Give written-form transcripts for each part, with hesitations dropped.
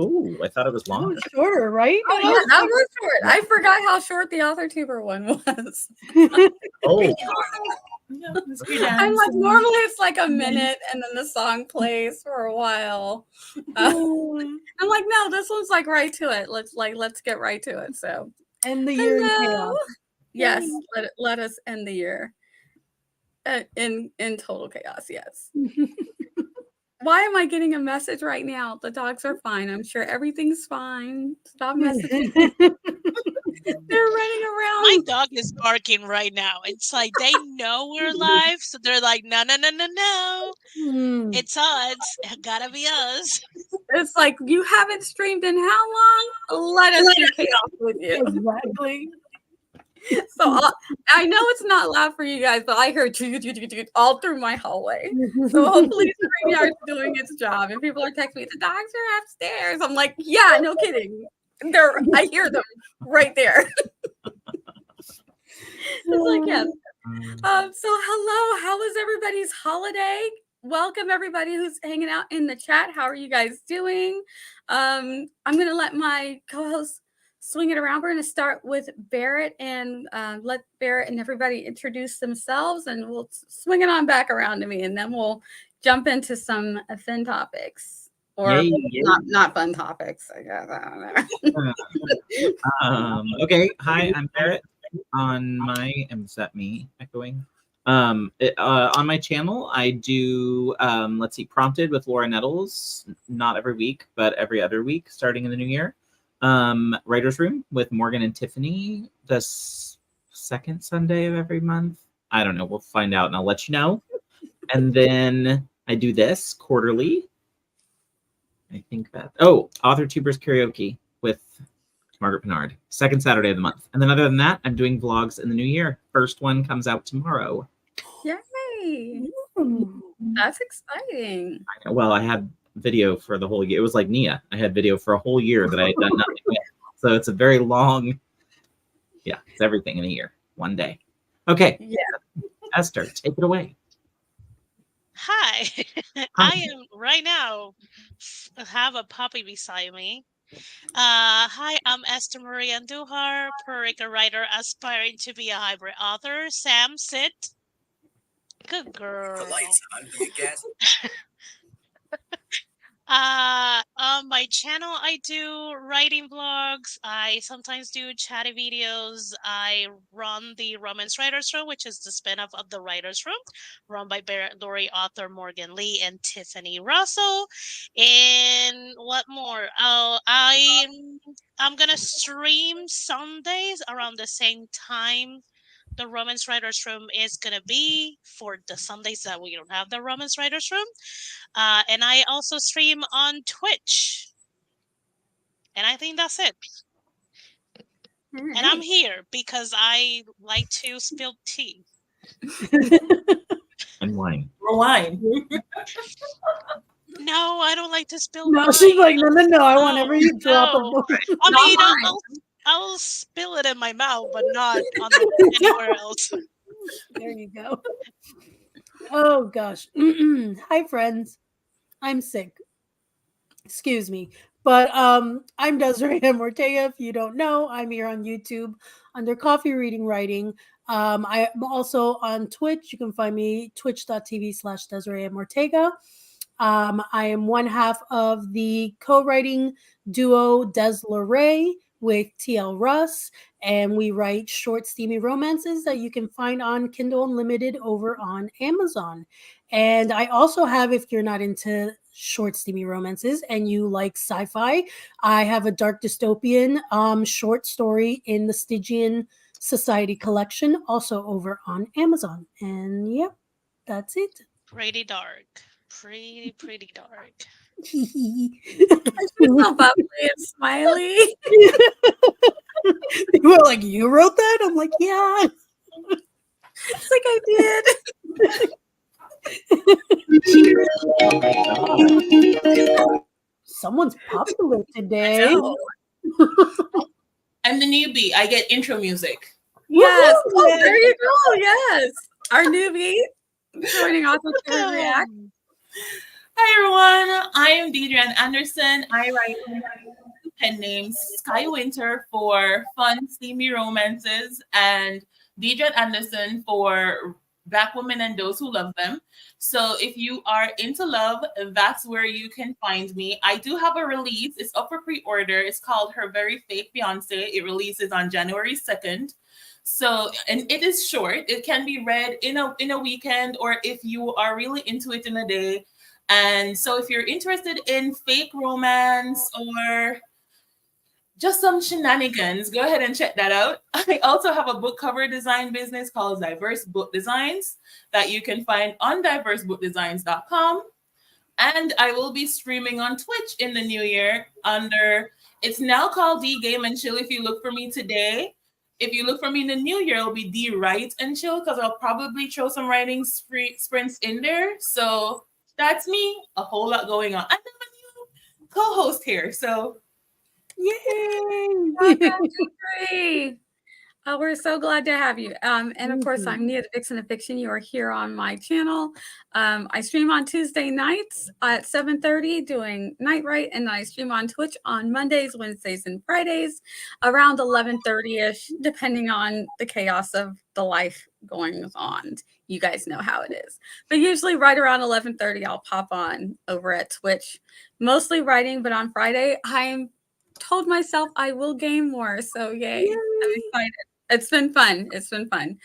Oh, I thought it was longer. was shorter, right? Oh, yeah, that was short. I forgot how short the Authortuber one was. Oh, I'm like, normally it's like a minute and then the song plays for a while. I'm like, no, this one's like right to it. Let's get right to it. So End the year in chaos. Yes, let us end the year in total chaos. Yes. Why am I getting a message right now? The dogs are fine. I'm sure everything's fine. Stop messaging. They're running around. My dog is barking right now. It's like they know we're live, so they're like, no. It's us. It gotta be us. It's like, you haven't streamed in how long? Let us do chaos with you. Exactly. So I know it's not loud for you guys, but I heard all through my hallway. So hopefully StreamYard's doing its job. And people are texting me, the dogs are upstairs. I'm like, yeah, no kidding. I hear them right there. It's like, yes. So hello, how was everybody's holiday? Welcome everybody who's hanging out in the chat. How are you guys doing? I'm gonna let my co-host swing it around. We're going to start with Barrett and let Barrett and everybody introduce themselves, and we'll swing it on back around to me, and then we'll jump into some fun topics. Or not fun topics, I guess. I don't know. Okay. Hi, I'm Barrett. Is that me echoing? On my channel, I do, Prompted with Laura Nettles, not every week, but every other week, starting in the new year. Writer's Room with Morgan and Tiffany, the second Sunday of every month. I don't know. We'll find out and I'll let you know. And then I do this quarterly. I think that. Authortubers karaoke with Margaret Pinard, second Saturday of the month. And then other than that, I'm doing vlogs in the new year. First one comes out tomorrow. Yay! That's exciting. I know. Well, I had video for the whole year. It was like Nia. I had video for a whole year that I had done nothing with. So it's a very long, it's everything in a year, one day. Okay. Yeah. Esther, take it away. Hi. I am right now have a puppy beside me. Hi, I'm Esther Marie Andujar, Puerto Rican writer aspiring to be a hybrid author. Sam, sit. Good girl. The lights on, you guess. On my channel, I do writing vlogs. I sometimes do chatty videos. I run the Romance Writers Room, which is the spinoff of the Writers Room, run by Barrett, Lori, author Morgan Lee, and Tiffany Russell. And what more? I'm gonna stream Sundays around the same time the Romance Writers Room is going to be for the Sundays that we don't have the Romance Writers Room. And I also stream on Twitch. And I think that's it. Right. And I'm here because I like to spill tea. And wine. Or wine. No, I don't like to spill wine. No, she's like, no. I want every drop of wine. I mean, I'll spill it in my mouth, but not anywhere else. There you go. Oh, gosh. Hi, friends. I'm sick. Excuse me. But I'm Desiree Ortega. If you don't know, I'm here on YouTube under Coffee Reading Writing. I'm also on Twitch. You can find me twitch.tv/Desiree Ortega. I am one half of the co-writing duo Desiree with TL Russ, and we write short, steamy romances that you can find on Kindle Unlimited over on Amazon. And I also have, if you're not into short, steamy romances and you like sci-fi, I have a dark dystopian short story in the Stygian Society collection, also over on Amazon. And yep, that's it. Pretty dark. Pretty dark. She's so bubbly and smiley. You were like, you wrote that? I'm like, yeah. It's like I did. Someone's popular today. I'm the newbie. I get intro music. Yes. Oh, there you go. Yes. Our newbie joining Authortubers React. Hi everyone, I am Deidre Anderson. I write two pen names, Sky Winter for fun, steamy romances, and Deidre Anderson for Black women and those who love them. So if you are into love, that's where you can find me. I do have a release. It's up for pre-order. It's called Her Very Fake Fiance. It releases on January 2nd. So, and it is short. It can be read in a weekend, or if you are really into it in a day. And so if you're interested in fake romance or just some shenanigans, go ahead and check that out. I also have a book cover design business called Diverse Book Designs that you can find on diversebookdesigns.com. And I will be streaming on Twitch in the new year under, it's now called D Game and Chill if you look for me today. If you look for me in the new year, it'll be D Write and Chill because I'll probably throw some writing sprints in there. So that's me, a whole lot going on. I have a new co-host here, so Yay! Great. Oh, we're so glad to have you. And of course, I'm Nia the Vixen of Fiction. You are here on my channel. I stream on Tuesday nights at 7:30 doing Night Right, and I stream on Twitch on Mondays, Wednesdays, and Fridays around 11:30ish, depending on the chaos of the life going on. You guys know how it is. But usually right around 11:30, I'll pop on over at Twitch, mostly writing, but on Friday, I'm told myself I will game more. So yay. I'm excited. It's been fun. It's been fun.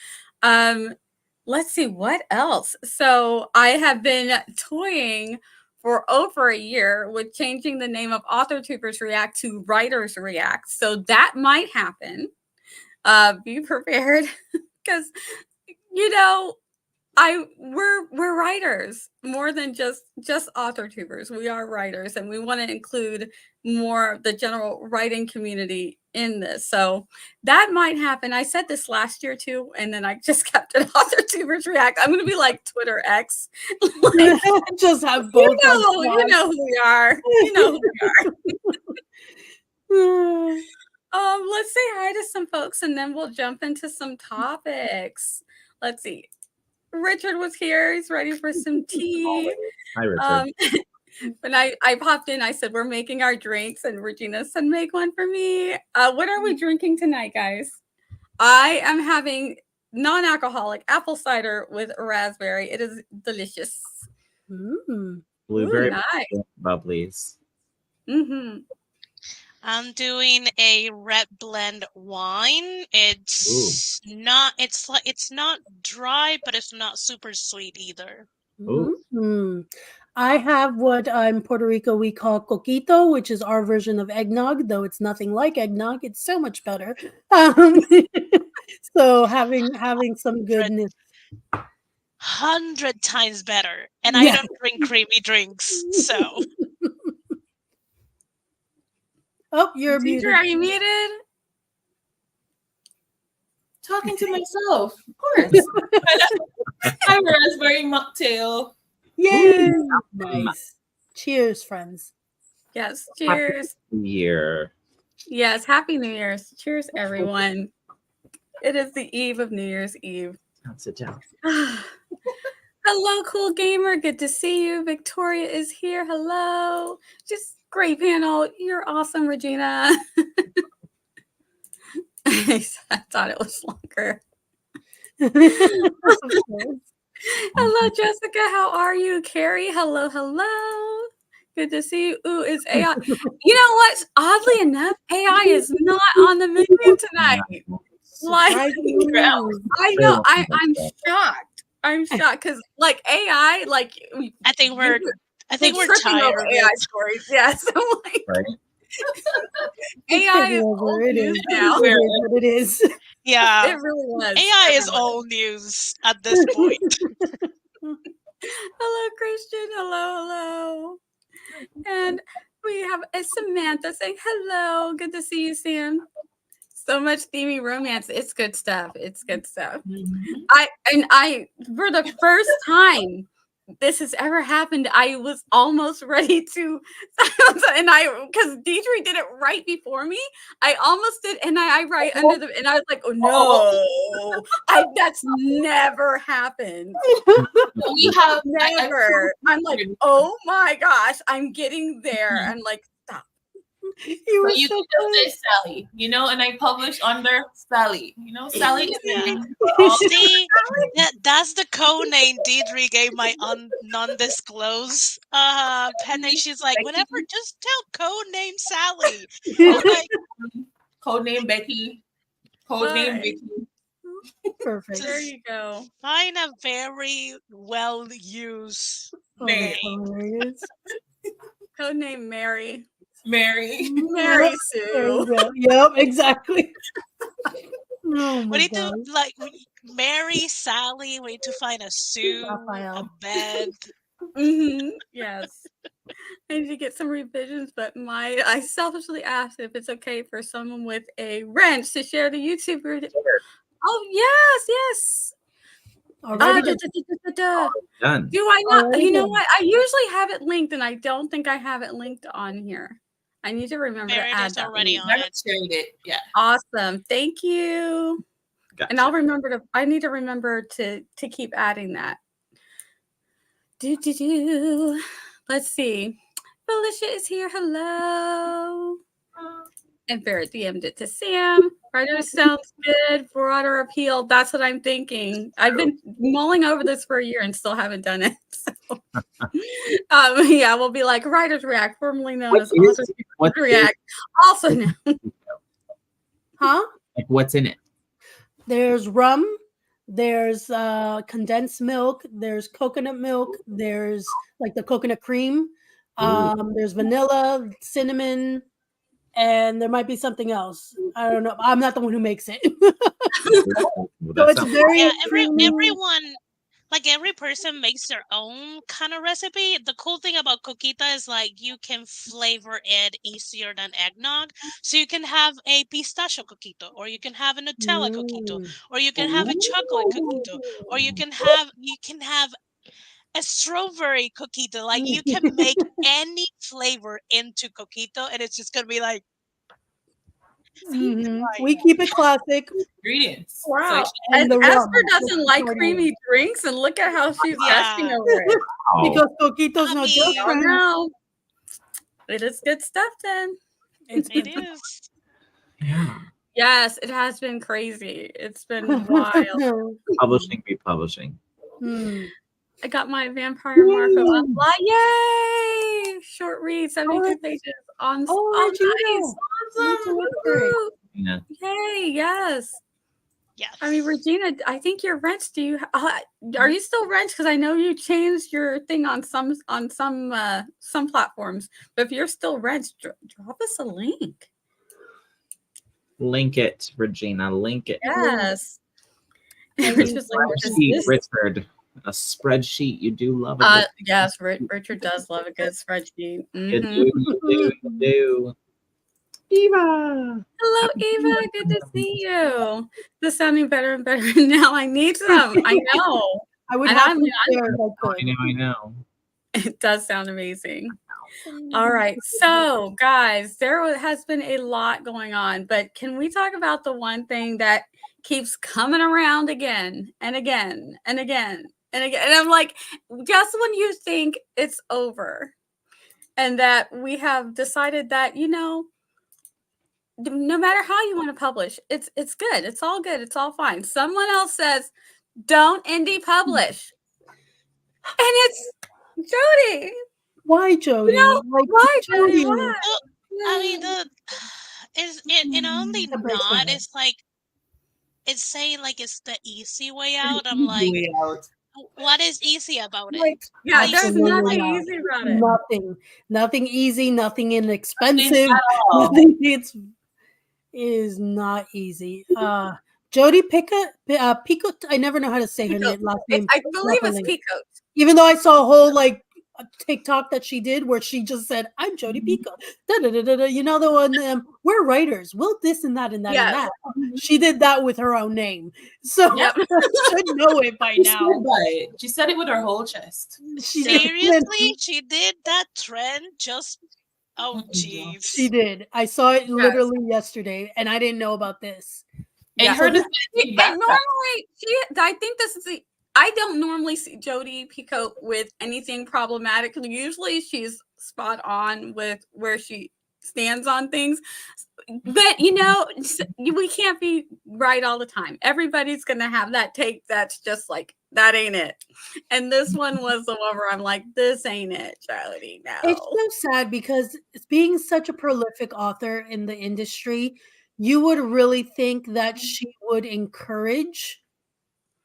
Let's see what else. So I have been toying for over a year with changing the name of Authortubers React to Writers React. So that might happen. Be prepared because we're writers more than just Authortubers. We are writers, and we want to include more of the general writing community in this. So that might happen. I said this last year too, and then I just kept it Authortubers React. I'm going to be like Twitter X. Like, just have both. You know who we are. You know who we are. Let's say hi to some folks, and then we'll jump into some topics. Let's see. Richard was here. He's ready for some tea. Hi, Richard. When I popped in, I said, we're making our drinks, and Regina said, make one for me. What are we drinking tonight, guys? I am having non-alcoholic apple cider with raspberry. It is delicious. Blueberry nice. bubblies. Mm-hmm. I'm doing a red blend wine. It's not dry, but it's not super sweet either. I have what in Puerto Rico we call coquito, which is our version of eggnog, though it's nothing like eggnog. It's so much better. So having some goodness. 100 times better. And I don't drink creamy drinks, so. Oh, you're muted. Are you muted? talking to myself, of course. Hi, raspberry mocktail. Yay! Nice. Cheers, friends. Yes, cheers. Happy Year. Yes, Happy New Year's. Cheers, everyone. It is the eve of New Year's Eve. Don't sit down. Hello, cool gamer. Good to see you. Victoria is here. Hello. Just great panel. You're awesome, Regina. I thought it was longer. Hello, Jessica. How are you? Carrie, hello, hello. Good to see you. Ooh, it's AI. You know what? Oddly enough, AI is not on the menu tonight. Like, I know. I'm shocked. I'm shocked because, like, AI, like, I think we're tripping over tired. AI stories. Yes, I'm like, Right? AI is old news now. It is. Yeah, It really was. AI is old news at this point. Hello, Christian. Hello, hello. And we have a Samantha saying hello. Good to see you, Sam. So much steamy romance. It's good stuff. It's good stuff. I for the first time this has ever happened, I was almost ready to, and because Deidre did it right before me, I almost did, and I right under the, and I was like, oh no, That's never happened. We have Never. I'm like, oh my gosh, I'm getting there. I'm like, stop. You were you so can good. just say Sally, and I publish under Sally. Sally is Yeah. the name for all the See, that's the code name Deidre gave my non-disclosed pen name. She's like, whenever, just tell code name Sally. I'm like, codename Becky. Codename Alright. Vicky. Perfect. There you go. find a very well-used Oh, Name. that's hilarious. Codename Mary. Mary. Mary There you Sue. go. Yep, exactly. Oh we my need god. to Mary, Sally. We need to find a Sue, a Raphael. Beth. Yes. I need to get some revisions, but I selfishly asked if it's okay for someone with a wrench to share the YouTube video. Oh yes. Already Done. Do I not? Already You know done. what? I usually have it linked, and I don't think I have it linked on here. I need to remember Barrett to add is that already link. on I it. shared it. Yeah. Awesome. Thank you. Gotcha. And I'll remember to. I need to remember to keep adding that. Let's see. Felicia is here. Hello. And Barrett DM'd it to Sam. Writer sounds good. Broader appeal. That's what I'm thinking. I've been mulling over this for a year and still haven't done it. So. Yeah, we'll be like Writers React, formerly known as Authors React. Also known. Huh? Like, what's in it? There's rum, there's condensed milk, there's coconut milk, there's like the coconut cream, there's vanilla, cinnamon, and there might be something else. I don't know. I'm not the one who makes it. So it's very everyone, like every person makes their own kind of recipe. The cool thing about coquita is like you can flavor it easier than eggnog. So you can have a pistachio coquito, or you can have a Nutella coquito, or you can have a chocolate coquito, or you can have a strawberry coquito. Like you can make any flavor into coquito, and it's just gonna be like. We keep it classic. Ingredients. Wow. So And the Esther rum. doesn't like creamy drinks, and look at how she's gushing over it. Because coquito's I no mean, Oh different. no. It is good stuff then. It is. Yeah. Yes, it has been crazy. It's been wild. Publishing be publishing. I got my Vampire Marco online. Yay! Short read, 72 pages on Regina. nice. Awesome. Woohoo. Yeah. Yay, yes. Yes. I mean, Regina, I think you're wrenched. Are you still wrenched? Because I know you changed your thing on some platforms. But if you're still wrenched, drop us a link. Link it, Regina. Link it. Yes. Spreadsheet, Richard. A spreadsheet. You do love it. Yes, Richard does love a good spreadsheet. You do. Eva. Hello, Eva. Good to see you. This is sounding better and better now. I need some. I know. I would And have I'm- to share if I could. I know. It does sound amazing. All right. So, guys, there has been a lot going on, but can we talk about the one thing that keeps coming around again and again and again and again? And I'm like, just when you think it's over and that we have decided that, no matter how you want to publish, it's good. It's all good. It's all fine. Someone else says, don't indie publish. And it's Jody. Why, Jody? Why, Jody? Why? I mean, only not. It's like it's saying like it's the easy way out. I'm like, what is easy about it? Yeah, there's Absolutely nothing not. easy about it. Nothing easy, nothing inexpensive. Nothing is not easy. Jody Pico, I never know how to say her last name. I believe it's properly. Pico. Even though I saw a whole TikTok that she did where she just said, "I'm Jody Pico." You know the one. We're writers. We'll this and that and that and that. She did that with her own name, so I should know it by now. She said it with her whole chest. Seriously, she did that trend just. Oh, jeez. She did. I saw it literally yesterday, and I didn't know about this. In Yeah. her So this- defense, And she backtracked. normally, I think this is I don't normally see Jodi Picoult with anything problematic. Usually she's spot on with where she stands on things. But, we can't be right all the time. Everybody's going to have that take that's just like, that ain't it. And this one was the one where I'm like, this ain't it, Charliee. No. It's so sad because being such a prolific author in the industry, you would really think that she would encourage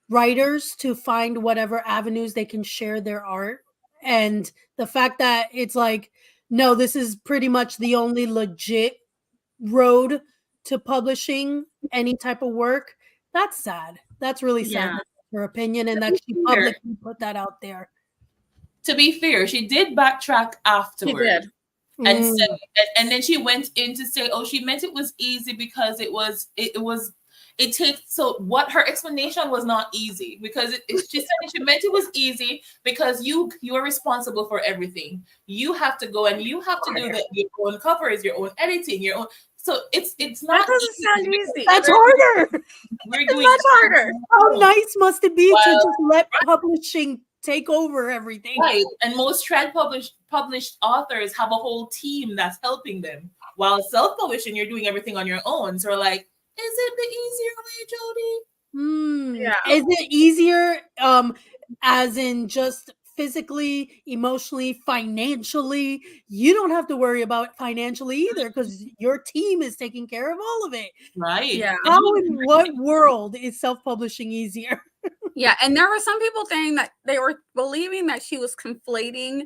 writers to find whatever avenues they can share their art. And the fact that it's like, no, this is pretty much the only legit road to publishing any type of work, that's sad. That's really sad. Yeah. That's her opinion, and that she publicly put that out there. To be fair, she did backtrack afterwards. She did. And Mm. said, and then she went in to say, oh, she meant it was easy because it takes, so what her explanation was not easy because she said she meant it was easy because you are responsible for everything. You have to go and you have to do your own covers, your own editing, your own. So it's not That doesn't sound easy. That's harder. We're It's doing much harder. How nice must it be to Well, just let publishing take over everything? right. And most trad published authors have a whole team that's helping them. While self-publishing, you're doing everything on your own. So we're like, is it the easier way, Jodi? Yeah. Is it easier as in just physically, emotionally, financially? You don't have to worry about financially either because your team is taking care of all of it. Right. Yeah. How in what world is self-publishing easier? Yeah, and there were some people saying that they were believing that she was conflating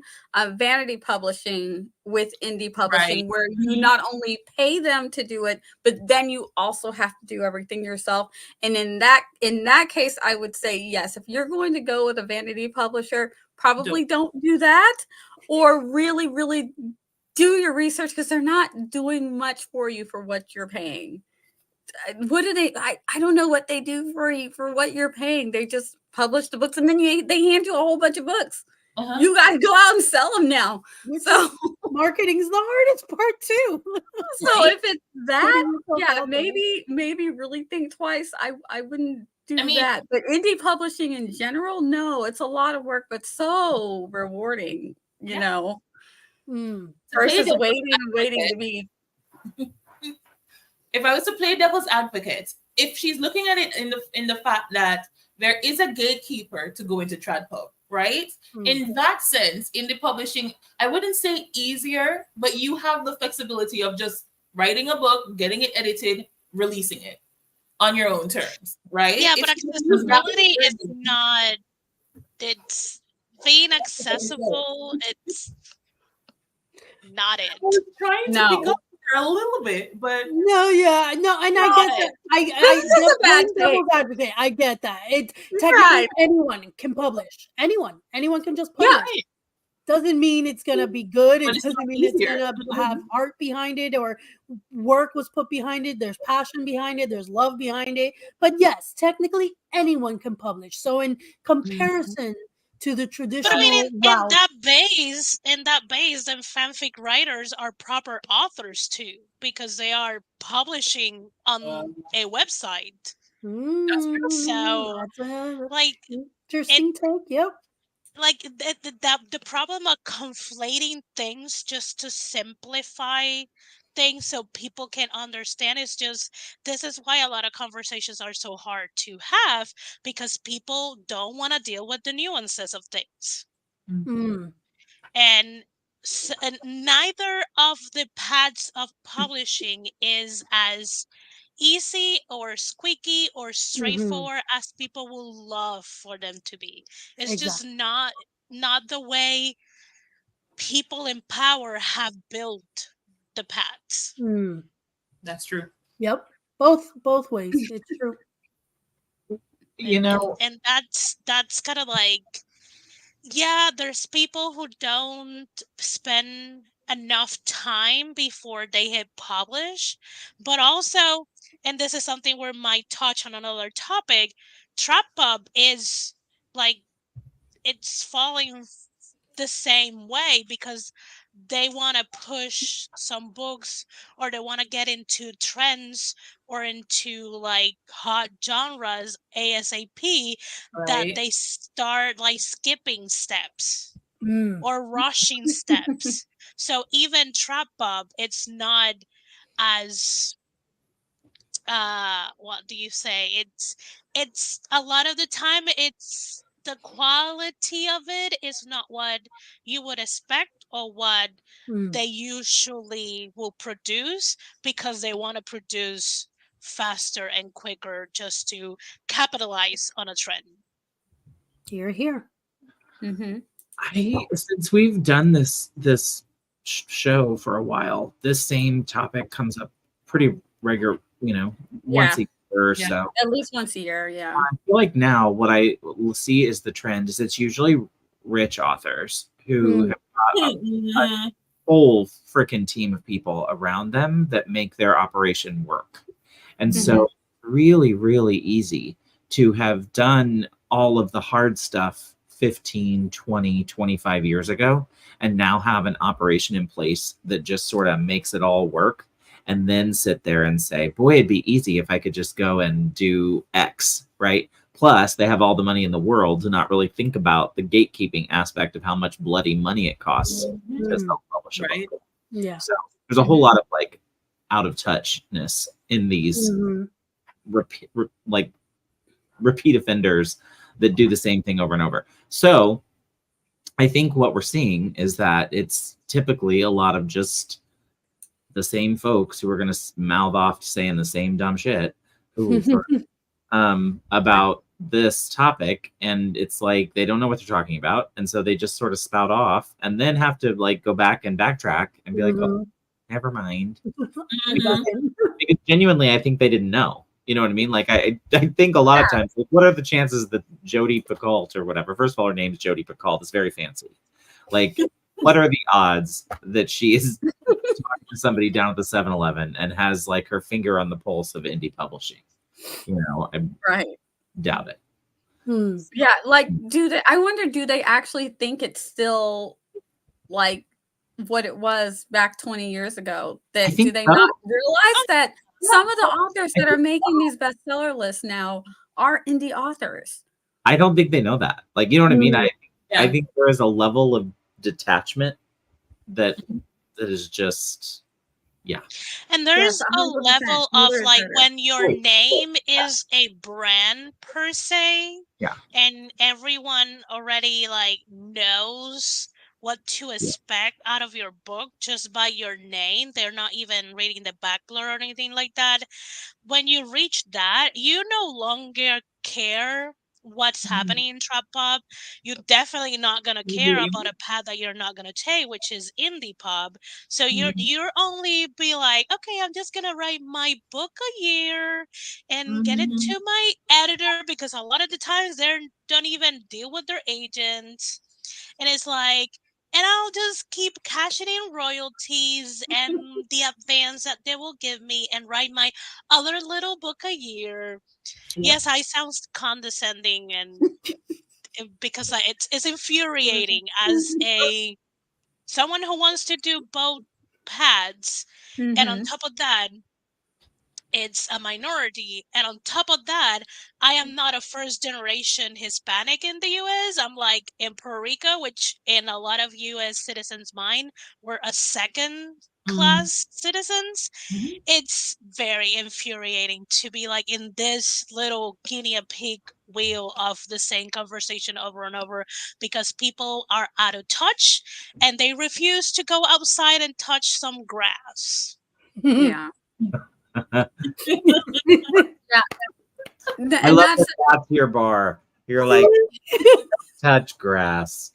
vanity publishing with indie publishing, Right. where you not only pay them to do it, but then you also have to do everything yourself. And in that case, I would say yes. If you're going to go with a vanity publisher, probably don't do that, or really, really do your research because they're not doing much for you for what you're paying. What do they? I don't know what they do for you for what you're paying. They just publish the books and then they hand you a whole bunch of books. Uh-huh. You got to go out and sell them now. So Marketing's the hardest part too. so if it's that, Putting yourself yeah, out there. maybe really think twice. I wouldn't do I mean- that. But indie publishing in general, no, it's a lot of work, but so rewarding. You Yeah. know, Mm. versus devil's waiting to be. If I was to play devil's advocate, if she's looking at it in the fact that there is a gatekeeper to go into trad pub, right? Mm. In that sense, indie publishing, I wouldn't say easier, but you have the flexibility of just writing a book, getting it edited, releasing it on your own terms, right? Yeah, If but you use that accessibility is version- not. It's being accessible. It's not it. I was trying to No. pick up there a little bit, but No, yeah, no, and I Got get that. it. I This is a bad playing devil's advocate. I get that. It You're technically right. anyone can publish. Anyone can just Yeah. publish. Doesn't mean it's gonna be good. But It it's doesn't not mean easier. it's gonna have art behind it or work was put behind it. There's passion behind it. There's love behind it. But yes, technically anyone can publish. So in comparison to the But traditional I mean, in route, that base, then fanfic writers are proper authors too, because they are publishing on a website. So, that's a like, interesting take. Yep. like the problem of conflating things just to simplify things so people can understand is just this is why a lot of conversations are so hard to have because people don't want to deal with the nuances of things. Mm. And neither of the paths of publishing is as easy or squeaky or straightforward as people will love for them to be. It's just not the way people in power have built the paths. Mm. that's true. Yep. Both ways. It's true. You know, And that's kind of like, yeah, there's people who don't spend enough time before they hit publish, but also, and this is something we might touch on another topic, trap pub is like, it's falling the same way because they want to push some books or they want to get into trends or into like hot genres ASAP that Right. they start like skipping steps Mm. or rushing steps. So even trap pop, it's not as what do you say? It's a lot of the time it's the quality of it is not what you would expect or what Mm. they usually will produce because they want to produce faster and quicker just to capitalize on a trend. Here. Mm-hmm. Since we've done this show for a while, this same topic comes up pretty regular, once a year or Yeah. so. At least once a year, yeah. I feel like now what I will see is the trend is it's usually rich authors who have got a Mhm. whole freaking team of people around them that make their operation work. And so really, really easy to have done all of the hard stuff 15, 20, 25 years ago, and now have an operation in place that just sort of makes it all work. And then sit there and say, boy, it'd be easy if I could just go and do X, right? Plus, they have all the money in the world to not really think about the gatekeeping aspect of how much bloody money it costs to self-publish a Right. book. Yeah. So there's a whole lot of like out of touchness in these Mhm. repeat offenders that do the same thing over and over. So I think what we're seeing is that it's typically a lot of just the same folks who are going to mouth off saying the same dumb shit about this topic, and it's like they don't know what they're talking about, and so they just sort of spout off and then have to like go back and backtrack and be like, oh, never mind. Mhm. Because genuinely, I think they didn't know. You know what I mean? Like, I think a lot of times, like, what are the chances that Jodi Picoult or whatever, first of all, her name is Jodi Picoult, it's very fancy. Like, what are the odds that she is talking to somebody down at the 7-Eleven and has like her finger on the pulse of indie publishing? I Right. doubt it. Yeah, like I wonder, do they actually think it's still like what it was back 20 years ago? I That think do they so. not realize that some of the authors that are making these bestseller lists now are indie authors? I don't think they know that. Like, you know what I mean? I Yeah. think there is a level of detachment that is just, yeah. And there's Yes, a 100%. level of Neither is like better. when your name is a brand per se, Yeah. and everyone already like knows what to expect out of your book just by your name. They're not even reading the back blur or anything like that. When you reach that, you no longer care what's happening in trap pop. You're definitely not gonna care about a path that you're not gonna take, which is indie pop. So you're only be like, okay, I'm just gonna write my book a year and get it to my editor, because a lot of the times they don't even deal with their agents, and it's like, and I'll just keep cashing in royalties and the advance that they will give me and write my other little book a year. Yes, I sound condescending, and because it's infuriating as a someone who wants to do both paths, and on top of that, it's a minority, and on top of that, I am not a first generation Hispanic in the US. I'm like in Puerto Rico, which in a lot of US citizens' mind were a second class citizens. It's very infuriating to be like in this little guinea pig wheel of the same conversation over and over, because people are out of touch and they refuse to go outside and touch some grass. Yeah. I And love that's that to your bar. You're like, touch grass.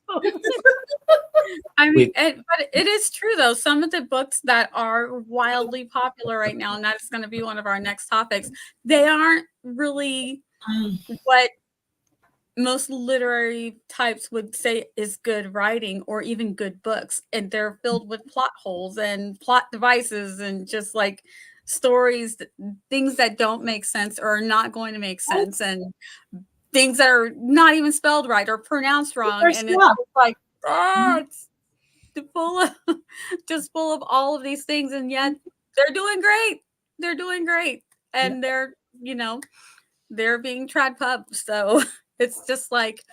I mean, but it is true though. Some of the books that are wildly popular right now, and that's going to be one of our next topics, they aren't really what most literary types would say is good writing or even good books, and they're filled with plot holes and plot devices and just like stories, things that don't make sense or are not going to make sense, and things that are not even spelled right or pronounced wrong, and it's like, sucks. Full of, just full of all of these things, and yet they're doing great. They're doing great, and they're, you know, they're being trad pub. So it's just like,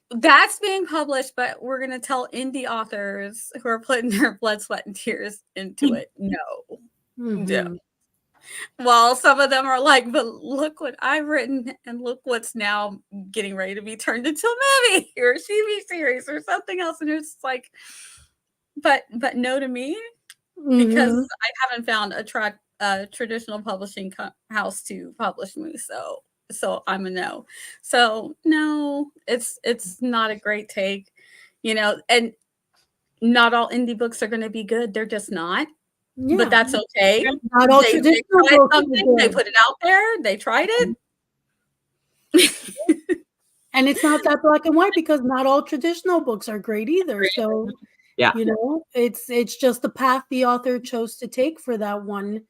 that's being published, but we're gonna tell indie authors who are putting their blood, sweat, and tears into it, no. Yeah. While some of them are like, but look what I've written, and look what's now getting ready to be turned into a movie or a TV series or something else, and it's like, but no to me, because I haven't found a traditional publishing house to publish me, so I'm a no. So no, it's not a great take, you know, and not all indie books are going to be good. They're just not. Yeah. But that's okay. Not all traditional they tried something, they put it out there, they tried it. And it's not that black and white, because not all traditional books are great either. So, you know, it's just the path the author chose to take for that one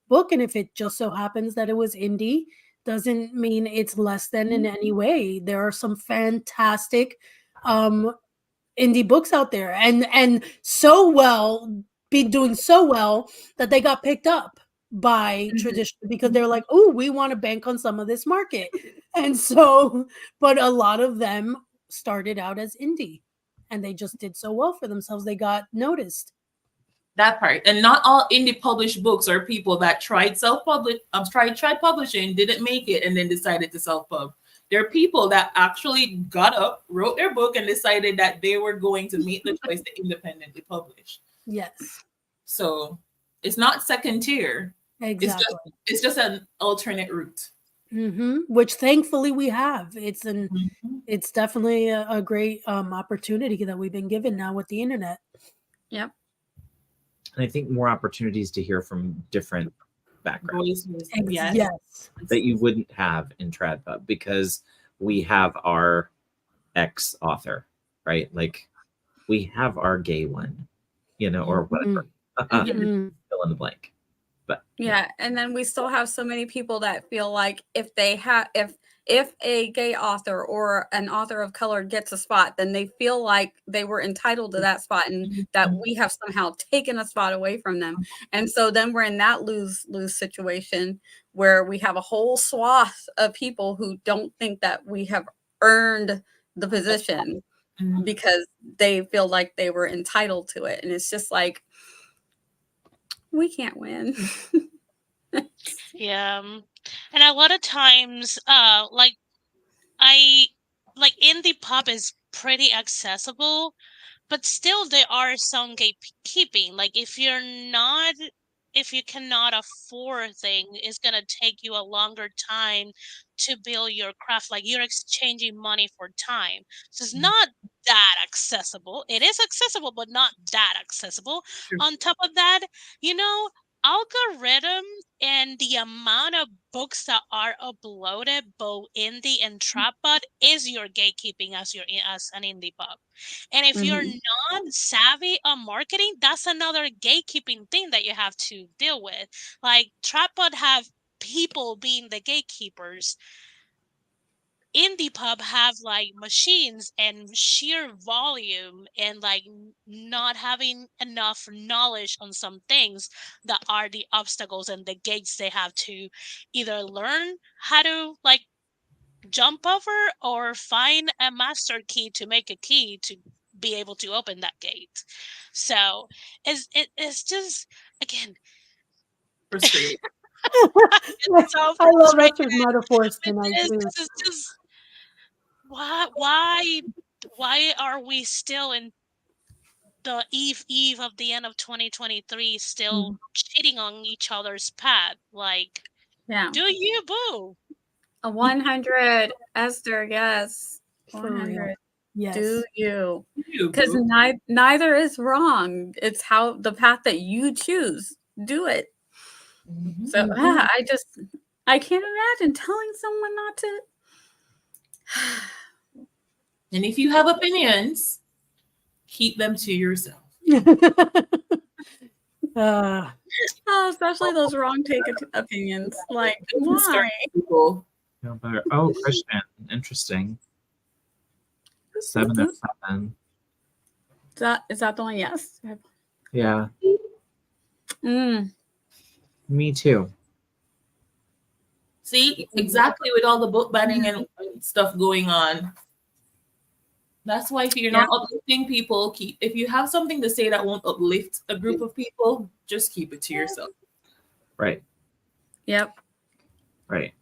book. And if it just so happens that it was indie, doesn't mean it's less than in any way. There are some fantastic indie books out there, and so well, be doing so well that they got picked up by tradition, because they're like, oh, we want to bank on some of this market. And so, but a lot of them started out as indie, and they just did so well for themselves, they got noticed. That part. And not all indie published books are people that tried tried publishing, didn't make it, and then decided to self-pub. There are people that actually got up, wrote their book, and decided that they were going to make the choice to independently publish. Yes. So it's not second tier. Exactly. It's just an alternate route. Which thankfully we have. It's definitely a great opportunity that we've been given now with the internet. Yep. And I think more opportunities to hear from different backgrounds. Yes. That you wouldn't have in TradPub, because we have our ex author, right? Like, we have our gay one, you know, or whatever. Fill in the blank. But yeah, and then we still have so many people that feel like if they have, if a gay author or an author of color gets a spot, then they feel like they were entitled to that spot, and that we have somehow taken a spot away from them. And so then we're in that lose situation where we have a whole swath of people who don't think that we have earned the position because they feel like they were entitled to it. And it's just like, we can't win. Yeah. And a lot of times, like indie pop is pretty accessible, but still there are some gatekeeping. Like if you cannot afford a thing, it's gonna take you a longer time to build your craft. Like you're exchanging money for time. So it's not that accessible. It is accessible, but not that accessible. Sure. On top of that, you know, algorithm and the amount of books that are uploaded both indie and trapbot is your gatekeeping as an indie pub. And if you're not savvy on marketing, that's another gatekeeping thing that you have to deal with. Like trapbot have people being the gatekeepers. Indie pub have like machines and sheer volume and like not having enough knowledge on some things that are the obstacles and the gates they have to either learn how to like jump over or find a master key to make a key to be able to open that gate. So it's just, again, frustrating. I love Esther's metaphors tonight too. This is just why are we still in the eve of the end of 2023 still cheating on each other's path? Like, do you, boo? A 100, Esther, yes. 100. Yes. Do you? Because neither is wrong. It's how the path that you choose. Do it. So I can't imagine telling someone not to. And if you have opinions, keep them to yourself. Especially those wrong take opinions. Like, why? Oh, Christian, interesting. 7 of 7. Is that the one? Yes. Yeah, Mm. me too. See, exactly with all the book banning and stuff going on. That's why if you're not uplifting people, if you have something to say that won't uplift a group of people, just keep it to yourself. Right. Yep. Right.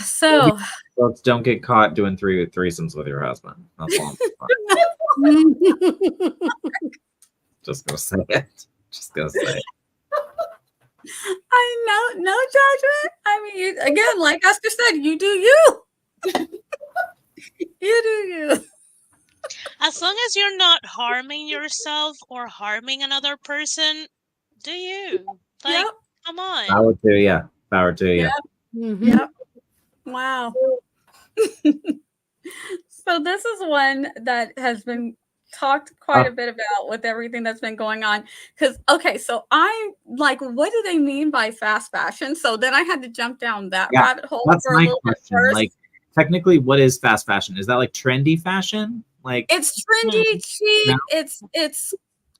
So Folks, don't get caught doing threesomes with your husband. That's all. Just gonna say it. Just gonna say it. I know, no judgment. I mean, again, like Esther said, you do you. You do you. As long as you're not harming yourself or harming another person, do you? Like, Yep. come on. Power to you. Power to you. Yep. Wow. So this is one that has been talked quite a bit about with everything that's been going on. Because, okay, so I'm like, what do they mean by fast fashion? So then I had to jump down that rabbit hole That's for a my little bit question. first. Like, technically, what is fast fashion? Is that like trendy fashion? Like, it's trendy, cheap.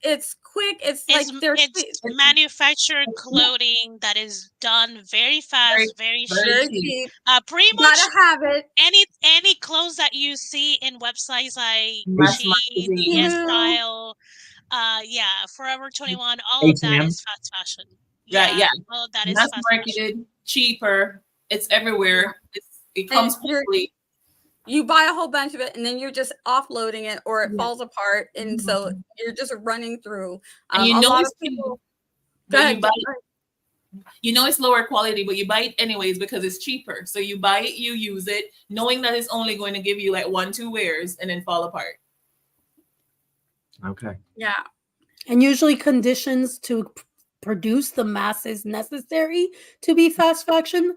It's quick. It's like it's manufactured clothing that is done very fast, very cheap. Pretty much gotta have it. Any clothes that you see in websites like Shein, Yes Style, Forever 21, all of that is fast fashion. Yeah. All of that is mass fast marketed, fashion. Cheaper. It's everywhere. It comes quickly. You buy a whole bunch of it and then you're just offloading it or it falls apart. And so you're just running through. And you a know lot it's of people. You know it's lower quality, but you buy it anyways because it's cheaper. So you buy it, you use it, knowing that it's only going to give you like 1-2 wears and then fall apart. Okay. Yeah. And usually conditions to produce the masses necessary to be fast fashion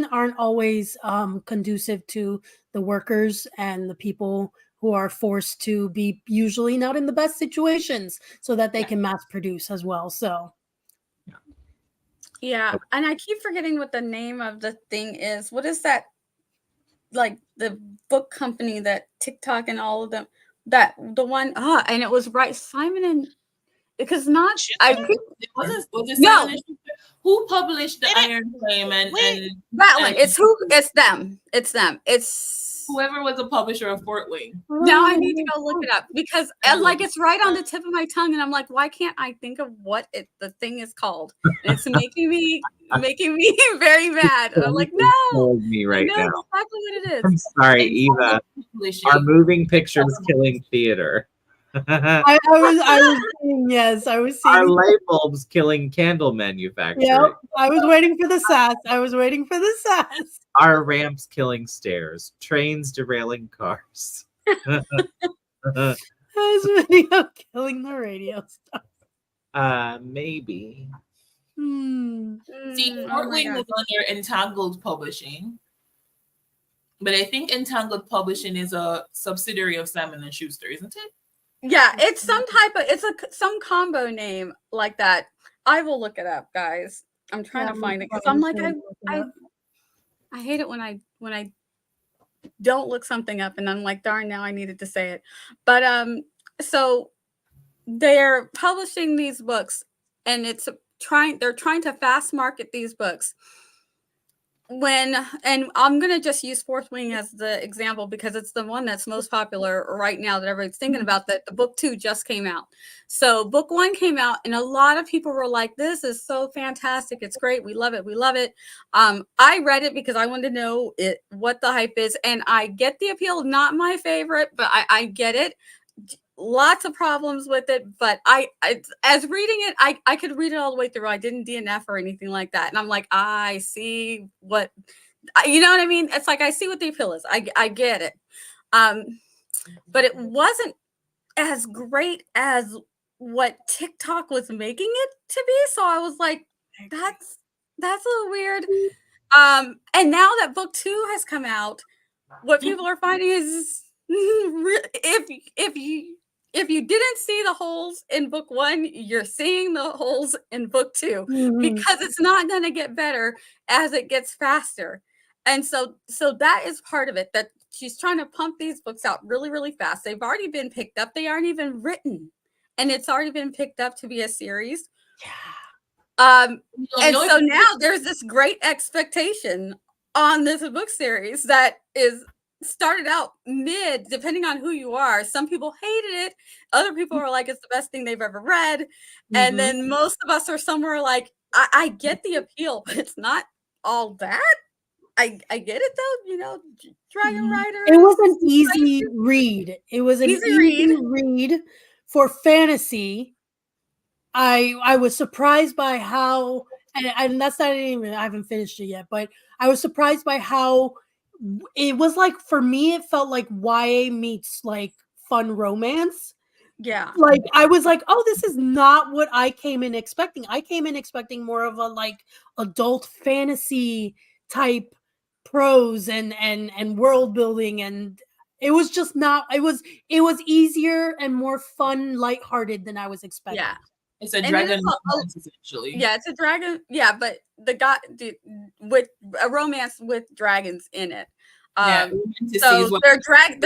aren't always conducive to the workers and the people who are forced to be usually not in the best situations so that they can mass produce as well. So yeah, and I keep forgetting what the name of the thing is. What is that, like the book company that TikTok and all of them, that the one and it was right Simon and because not I was it no who published the Iron Flame and that one. It's them. It's whoever was a publisher of Fort Wayne. Now I need to go look it up because like it's right on the tip of my tongue and I'm like, why can't I think of what the thing is called? And it's making me very mad. And I'm like, no, me right now. Exactly what it is. I'm sorry, Eva. Our moving pictures killing theater. I was seeing, yes, I was seeing our light bulbs killing candle manufacturing. Yep, I was waiting for the sass. Our ramps killing stairs, trains derailing cars. I was video killing the radio stuff. Maybe. See, Fort Wayne was under Entangled Publishing, but I think Entangled Publishing is a subsidiary of Simon and Schuster, isn't it? Yeah, it's some type of some combo name like that. I will look it up, guys. I'm trying to find it because I'm like I hate it when I don't look something up and I'm like, darn, now I needed to say it. But so they're publishing these books and they're trying to fast market these books. And I'm going to just use Fourth Wing as the example because it's the one that's most popular right now that everybody's thinking about, that the book 2 just came out. So book 1 came out and a lot of people were like, this is so fantastic. It's great. We love it. We love it. I read it because I wanted to know what the hype is. And I get the appeal. Not my favorite, but I get it. Lots of problems with it, but I as reading it, I could read it all the way through. I didn't DNF or anything like that, and I'm like, I see what, you know what I mean. It's like I see what the appeal is. I get it, but it wasn't as great as what TikTok was making it to be. So I was like, that's a little weird. And now that book 2 has come out, what people are finding is if you didn't see the holes in book 1, you're seeing the holes in book 2 because it's not going to get better as it gets faster. And so that is part of it, that she's trying to pump these books out really, really fast. They've already been picked up. They aren't even written, and it's already been picked up to be a series. And so now there's this great expectation on this book series that is started out mid, depending on who you are. Some people hated it. Other people are like, it's the best thing they've ever read. And then most of us are somewhere like, I get the appeal, but it's not all that. I get it though, you know, Dragon Rider. It was an easy read. It was an easy read for fantasy. I was surprised by how, and that's not even, I haven't finished it yet, but I was surprised by how it was like, for me, it felt like YA meets like fun romance. Yeah. Like, I was like, oh, this is not what I came in expecting. I came in expecting more of a like adult fantasy type prose and world building, and it was just not, it was easier and more fun, lighthearted than I was expecting. Yeah. It's a dragon romance, essentially. Yeah, it's a dragon. Yeah, but the guy with a romance with dragons in it. So they're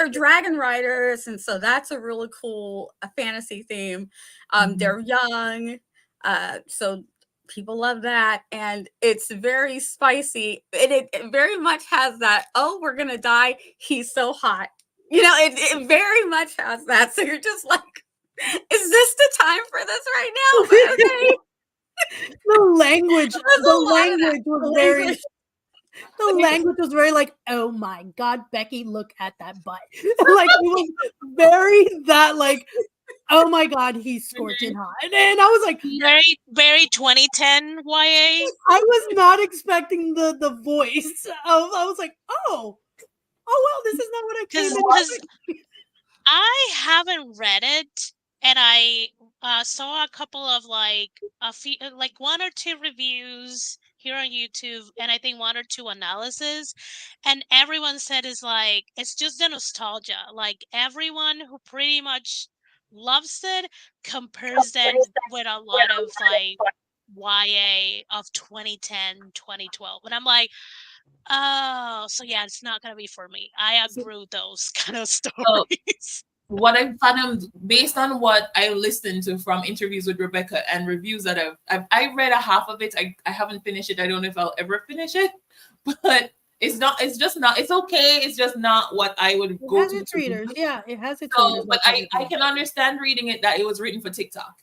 dragon riders, and so that's a really cool fantasy theme. They're young, so people love that, and it's very spicy. It very much has that. Oh, we're gonna die. He's so hot. You know, it very much has that. So you're just like, is this the time for this right now? But okay. The language was very like, oh my God, Becky, look at that butt. Like, it was very that like, oh my God, he's scorching hot. And I was like, very, very 2010 YA. I was not expecting the voice. I was like, oh well, this is not what I came in. I haven't read it, and I saw a couple of like one or two reviews here on YouTube, and I think one or two analysis, and everyone said is like, it's just the nostalgia. Like, everyone who pretty much loves it compares it with a lot of like YA of 2010, 2012, and I'm like, oh, so yeah, it's not gonna be for me. I outgrew those kind of stories. What I found, based on what I listened to from interviews with Rebecca and reviews that I read a half of it. I haven't finished it. I don't know if I'll ever finish it, but it's okay. It's just not what I would go to. It has its readers. Yeah, it has its readers. But I can understand reading it that it was written for TikTok.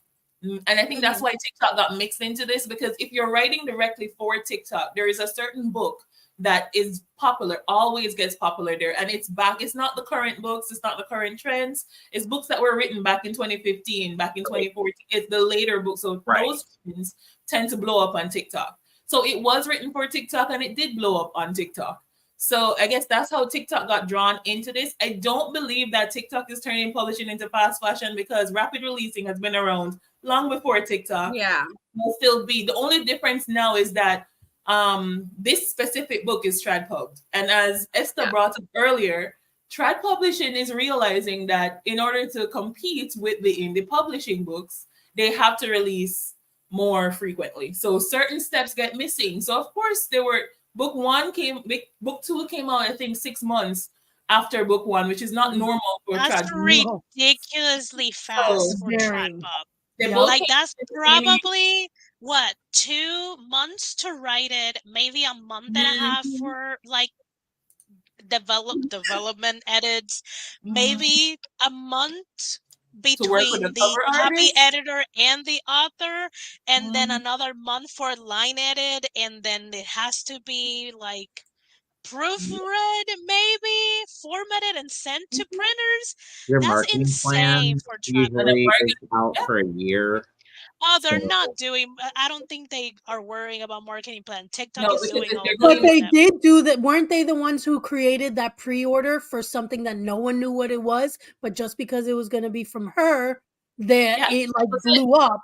And I think that's why TikTok got mixed into this, because if you're writing directly for TikTok, there is a certain book that is popular, always gets popular there. And it's back. It's not the current books. It's not the current trends. It's books that were written back in 2015, back in 2014. It's the later books. So those trends tend to blow up on TikTok. So it was written for TikTok, and it did blow up on TikTok. So I guess that's how TikTok got drawn into this. I don't believe that TikTok is turning publishing into fast fashion, because rapid releasing has been around long before TikTok. Yeah. Will still be. The only difference now is that this specific book is trad pubbed, and as Esther brought up earlier, trad publishing is realizing that in order to compete with the indie publishing books, they have to release more frequently. So certain steps get missing. So of course book two came out, I think 6 months after book one, which is not normal for that's trad. Ridiculously fast for trad pub. Like, that's probably 2 months to write it, maybe a month and a half for like development edits, maybe a month between the copy editor and the author, and then another month for line edit, and then it has to be like proofread, maybe formatted and sent to printers. Your That's marketing insane plan for trad. usually is out for a year. Oh, they're not doing. I don't think they are worrying about marketing plan. TikTok is doing all. But they did do that. Weren't they the ones who created that pre-order for something that no one knew what it was, but just because it was going to be from her, it like blew up.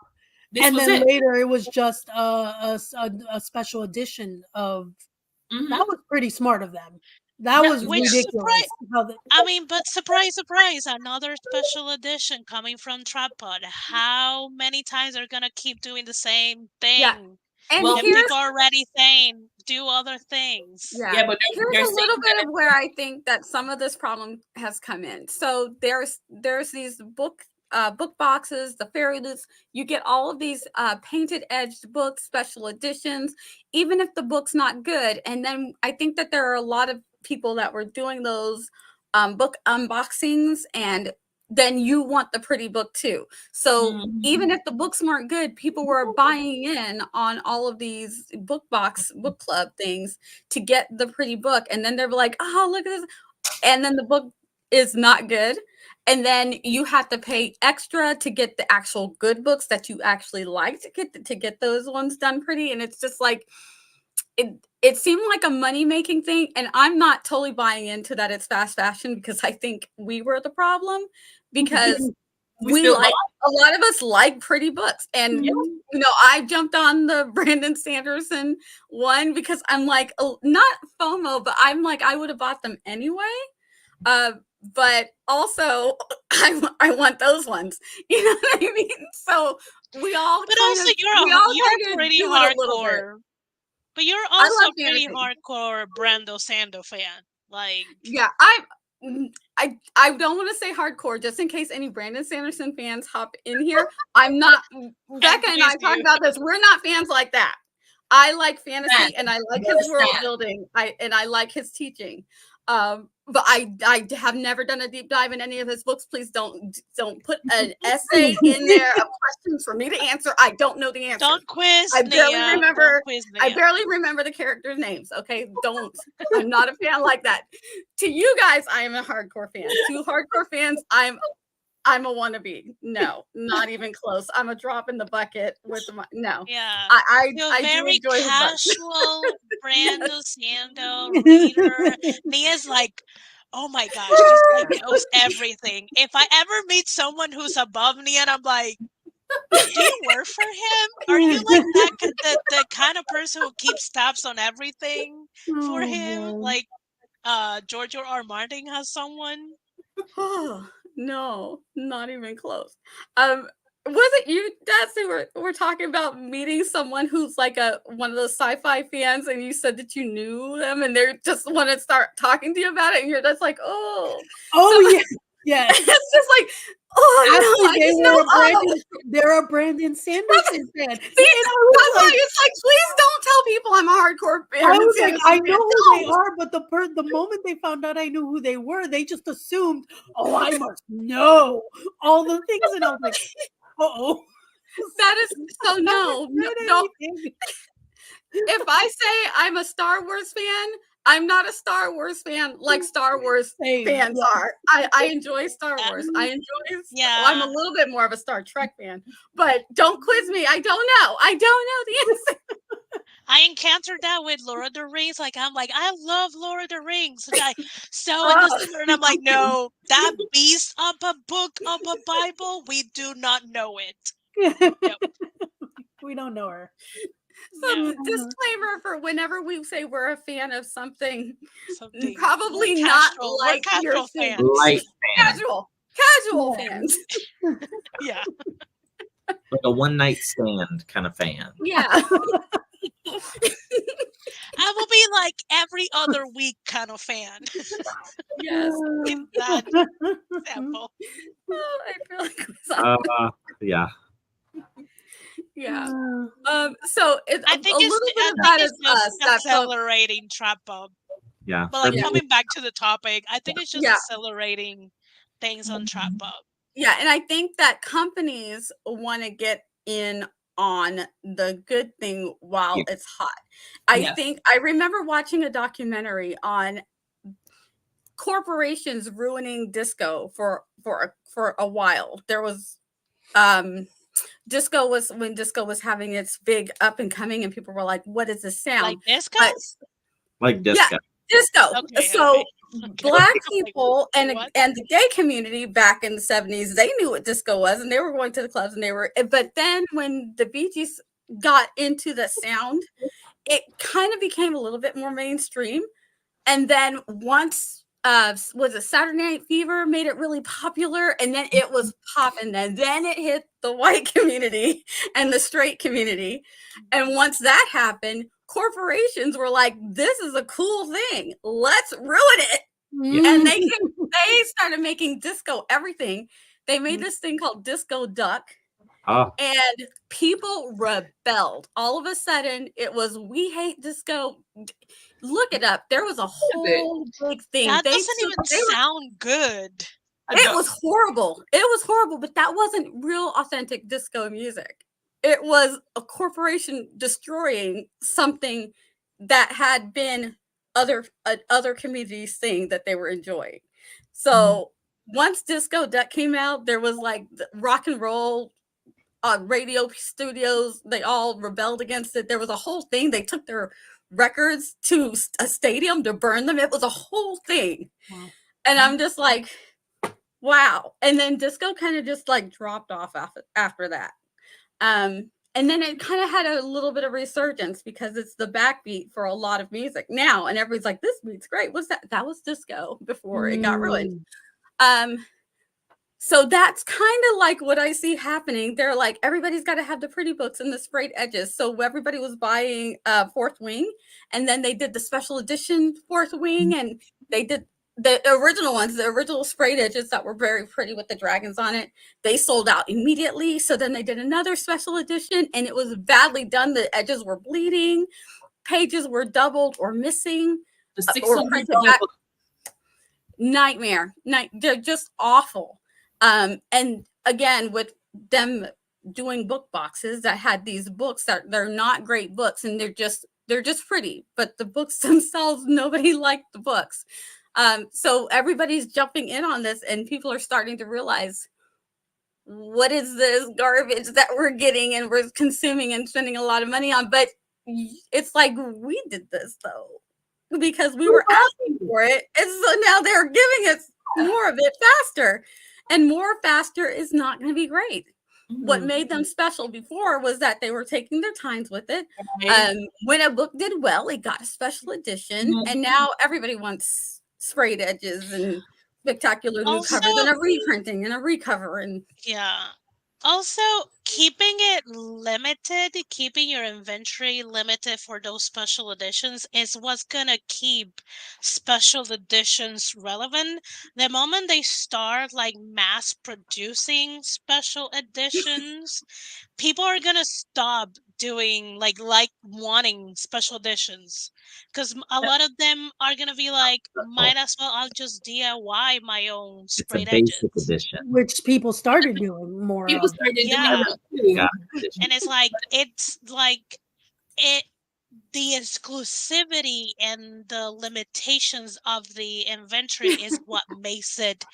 And then later it was just a special edition of. That was pretty smart of them. That was ridiculous. I mean, but surprise, another special edition coming from Tripod. How many times are gonna keep doing the same thing? Yeah. And people are already saying do other things. Yeah, but here's they're a little saying bit that of where I think that some of this problem has come in. So there's these book boxes, the fairy loops. You get all of these painted edged books, special editions, even if the book's not good. And then I think that there are a lot of people that were doing those book unboxings, and then you want the pretty book too. So even if the books weren't good, people were buying in on all of these book club things to get the pretty book. And then they're like, oh, look at this. And then the book is not good. And then you have to pay extra to get the actual good books that you actually like to get those ones done pretty. And it's just like, it seemed like a money-making thing, and I'm not totally buying into that it's fast fashion, because I think we were the problem, because we like, a lot of us like pretty books. And you know, I jumped on the Brandon Sanderson one because I'm like, not FOMO, but I'm like, I would have bought them anyway. But also I want those ones. You know what I mean? So we all But also you're pretty hardcore. But you're also a pretty hardcore Brando Sando fan. Like, yeah, I don't want to say hardcore, just in case any Brandon Sanderson fans hop in here. I'm not. Becca and I talked about this. We're not fans like that. I like fantasy, and I like his world building. I like his teaching. But I have never done a deep dive in any of his books. Please don't put an essay in there of questions for me to answer. I don't know the answer. Don't quiz. I barely remember the characters' names. Okay, don't. I'm not a fan like that. To you guys, I am a hardcore fan. To hardcore fans, I'm a wannabe. No, not even close. I'm a drop in the bucket with my no. Yeah, I very do enjoy casual Brando Sando reader. Mia's like, oh my gosh, this guy knows everything. If I ever meet someone who's above me and I'm like, do you work for him? Are you like the kind of person who keeps tabs on everything for him? Like George R. Martin has someone? Oh, no, not even close. Was it you, Des, who were talking about meeting someone who's like one of those sci-fi fans, and you said that you knew them and they just want to start talking to you about it, and you're just like, oh, yeah. It's just like, they're a Brandon Sanderson fan. See, it's like, please don't tell people I'm a hardcore fan. I was like, I know who they are, but the moment they found out I knew who they were, they just assumed, oh, I must know all the things, and I was like, uh-oh. That is so no. If I say I'm a Star Wars fan, I'm not a Star Wars fan like Star Wars fans are. I enjoy Star Wars. I'm a little bit more of a Star Trek fan, but don't quiz me. I don't know. I don't know the answer. I encountered that with Lord of the Rings. Like, I'm like, I love Lord of the Rings. And and I'm like, no, that beast of a book of a Bible, we do not know it. Nope. We don't know her. So disclaimer for whenever we say we're a fan of something probably not like your fans. Light fans. Casual fans. Yeah. Like a one night stand kind of fan. Yeah. I will be like every other week kind of fan. Yes. In that example. Oh, I feel like yeah. Yeah. So I think it's accelerating trap bub. Yeah. But like coming back to the topic, I think it's just accelerating things on trap bub. Yeah, and I think that companies want to get in on the good thing while it's hot. I remember watching a documentary on corporations ruining disco for a while. There was disco was having its big up and coming, and people were like, what is this sound? Like disco? Like disco. Yeah, disco. So Black people and the gay community back in the 70s, they knew what disco was, and they were going to the clubs, and but then when the Bee Gees got into the sound, it kind of became a little bit more mainstream. And then once was it Saturday Night Fever made it really popular, and then it was popping, and then it hit the white community and the straight community. And once that happened, corporations were like, this is a cool thing. Let's ruin it. Yeah. And they started making disco everything. They made this thing called Disco Duck. Oh, And people rebelled. All of a sudden, it was, we hate disco. Look it up. There was a whole big thing. That doesn't even sound good. It was horrible. It was horrible, but that wasn't real authentic disco music. It was a corporation destroying something that had been other communities' thing that they were enjoying. So once Disco Duck came out, there was like rock and roll radio studios. They all rebelled against it. There was a whole thing. They took their records to a stadium to burn them. It was a whole thing. Wow. And I'm just like, wow. And then disco kind of just like dropped off after that. And then it kind of had a little bit of resurgence because it's the backbeat for a lot of music now. And everybody's like, this beat's great. What's that? That was disco before it got ruined. So that's kind of like what I see happening. They're like, everybody's got to have the pretty books and the sprayed edges. So everybody was buying Fourth Wing. And then they did the special edition Fourth Wing. And they did the original ones, the original sprayed edges that were very pretty with the dragons on it. They sold out immediately. So then they did another special edition and it was badly done. The edges were bleeding. Pages were doubled or missing. The $600 book. Nightmare. They're just awful. And again, with them doing book boxes that had these books that they're not great books and they're just pretty, but the books themselves, nobody liked the books. So everybody's jumping in on this and people are starting to realize, what is this garbage that we're getting and we're consuming and spending a lot of money on? But it's like, we did this though, because we were asking for it. And so now they're giving us more of it faster. And more faster is not going to be great. Mm-hmm. What made them special before was that they were taking their times with it. When a book did well, it got a special edition. Mm-hmm. And now everybody wants sprayed edges and spectacular new covers and a reprinting and a recover. And yeah. Also, keeping it limited, keeping your inventory limited for those special editions is what's going to keep special editions relevant. The moment they start like mass producing special editions, people are going to stop doing like wanting special editions because a lot of them are going to be like, might as well I'll just DIY my own sprayed edges. Edition. Which people started doing more. People started doing that too. And it's like the exclusivity and the limitations of the inventory is what makes it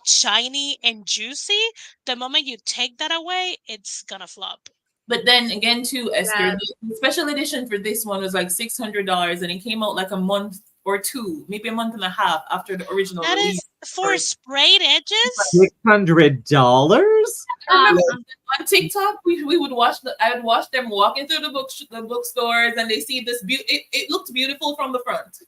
shiny and juicy. The moment you take that away, it's gonna flop. But then again, too, Esther, the special edition for this one was like $600, and it came out like a month or two, maybe a month and a half after the original that release. Is for sprayed edges? $600? On TikTok, we would I would watch them walking through the bookstores, and they see this it looked beautiful from the front.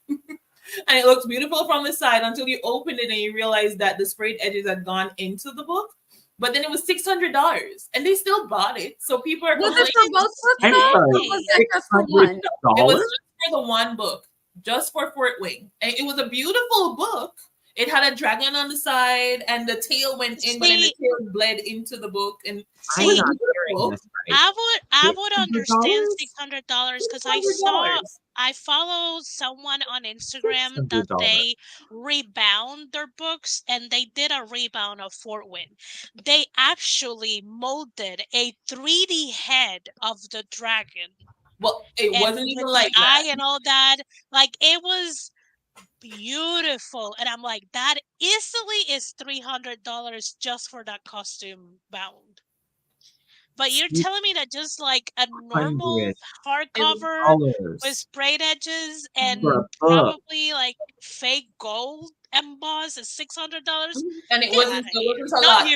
And it looks beautiful from the side until you open it and you realize that the sprayed edges had gone into the book. But then it was $600, and they still bought it. So people are complaining. Was it for both books? Was it just for one? It was just for the one book, just for Fourth Wing. And it was a beautiful book. It had a dragon on the side, and the tail went in, but then the tail bled into the book. And I would understand $600 because I follow someone on Instagram that they rebound their books, and they did a rebound of Fourth Wing. They actually molded a 3D head of the dragon. Well, it wasn't even like that. Eye and all that. Like, it was beautiful, and I'm like, that easily is $300 just for that costume bound. But you're telling me that just like a normal hardcover with sprayed edges and probably like fake gold embossed is $600? And it wasn't a lot.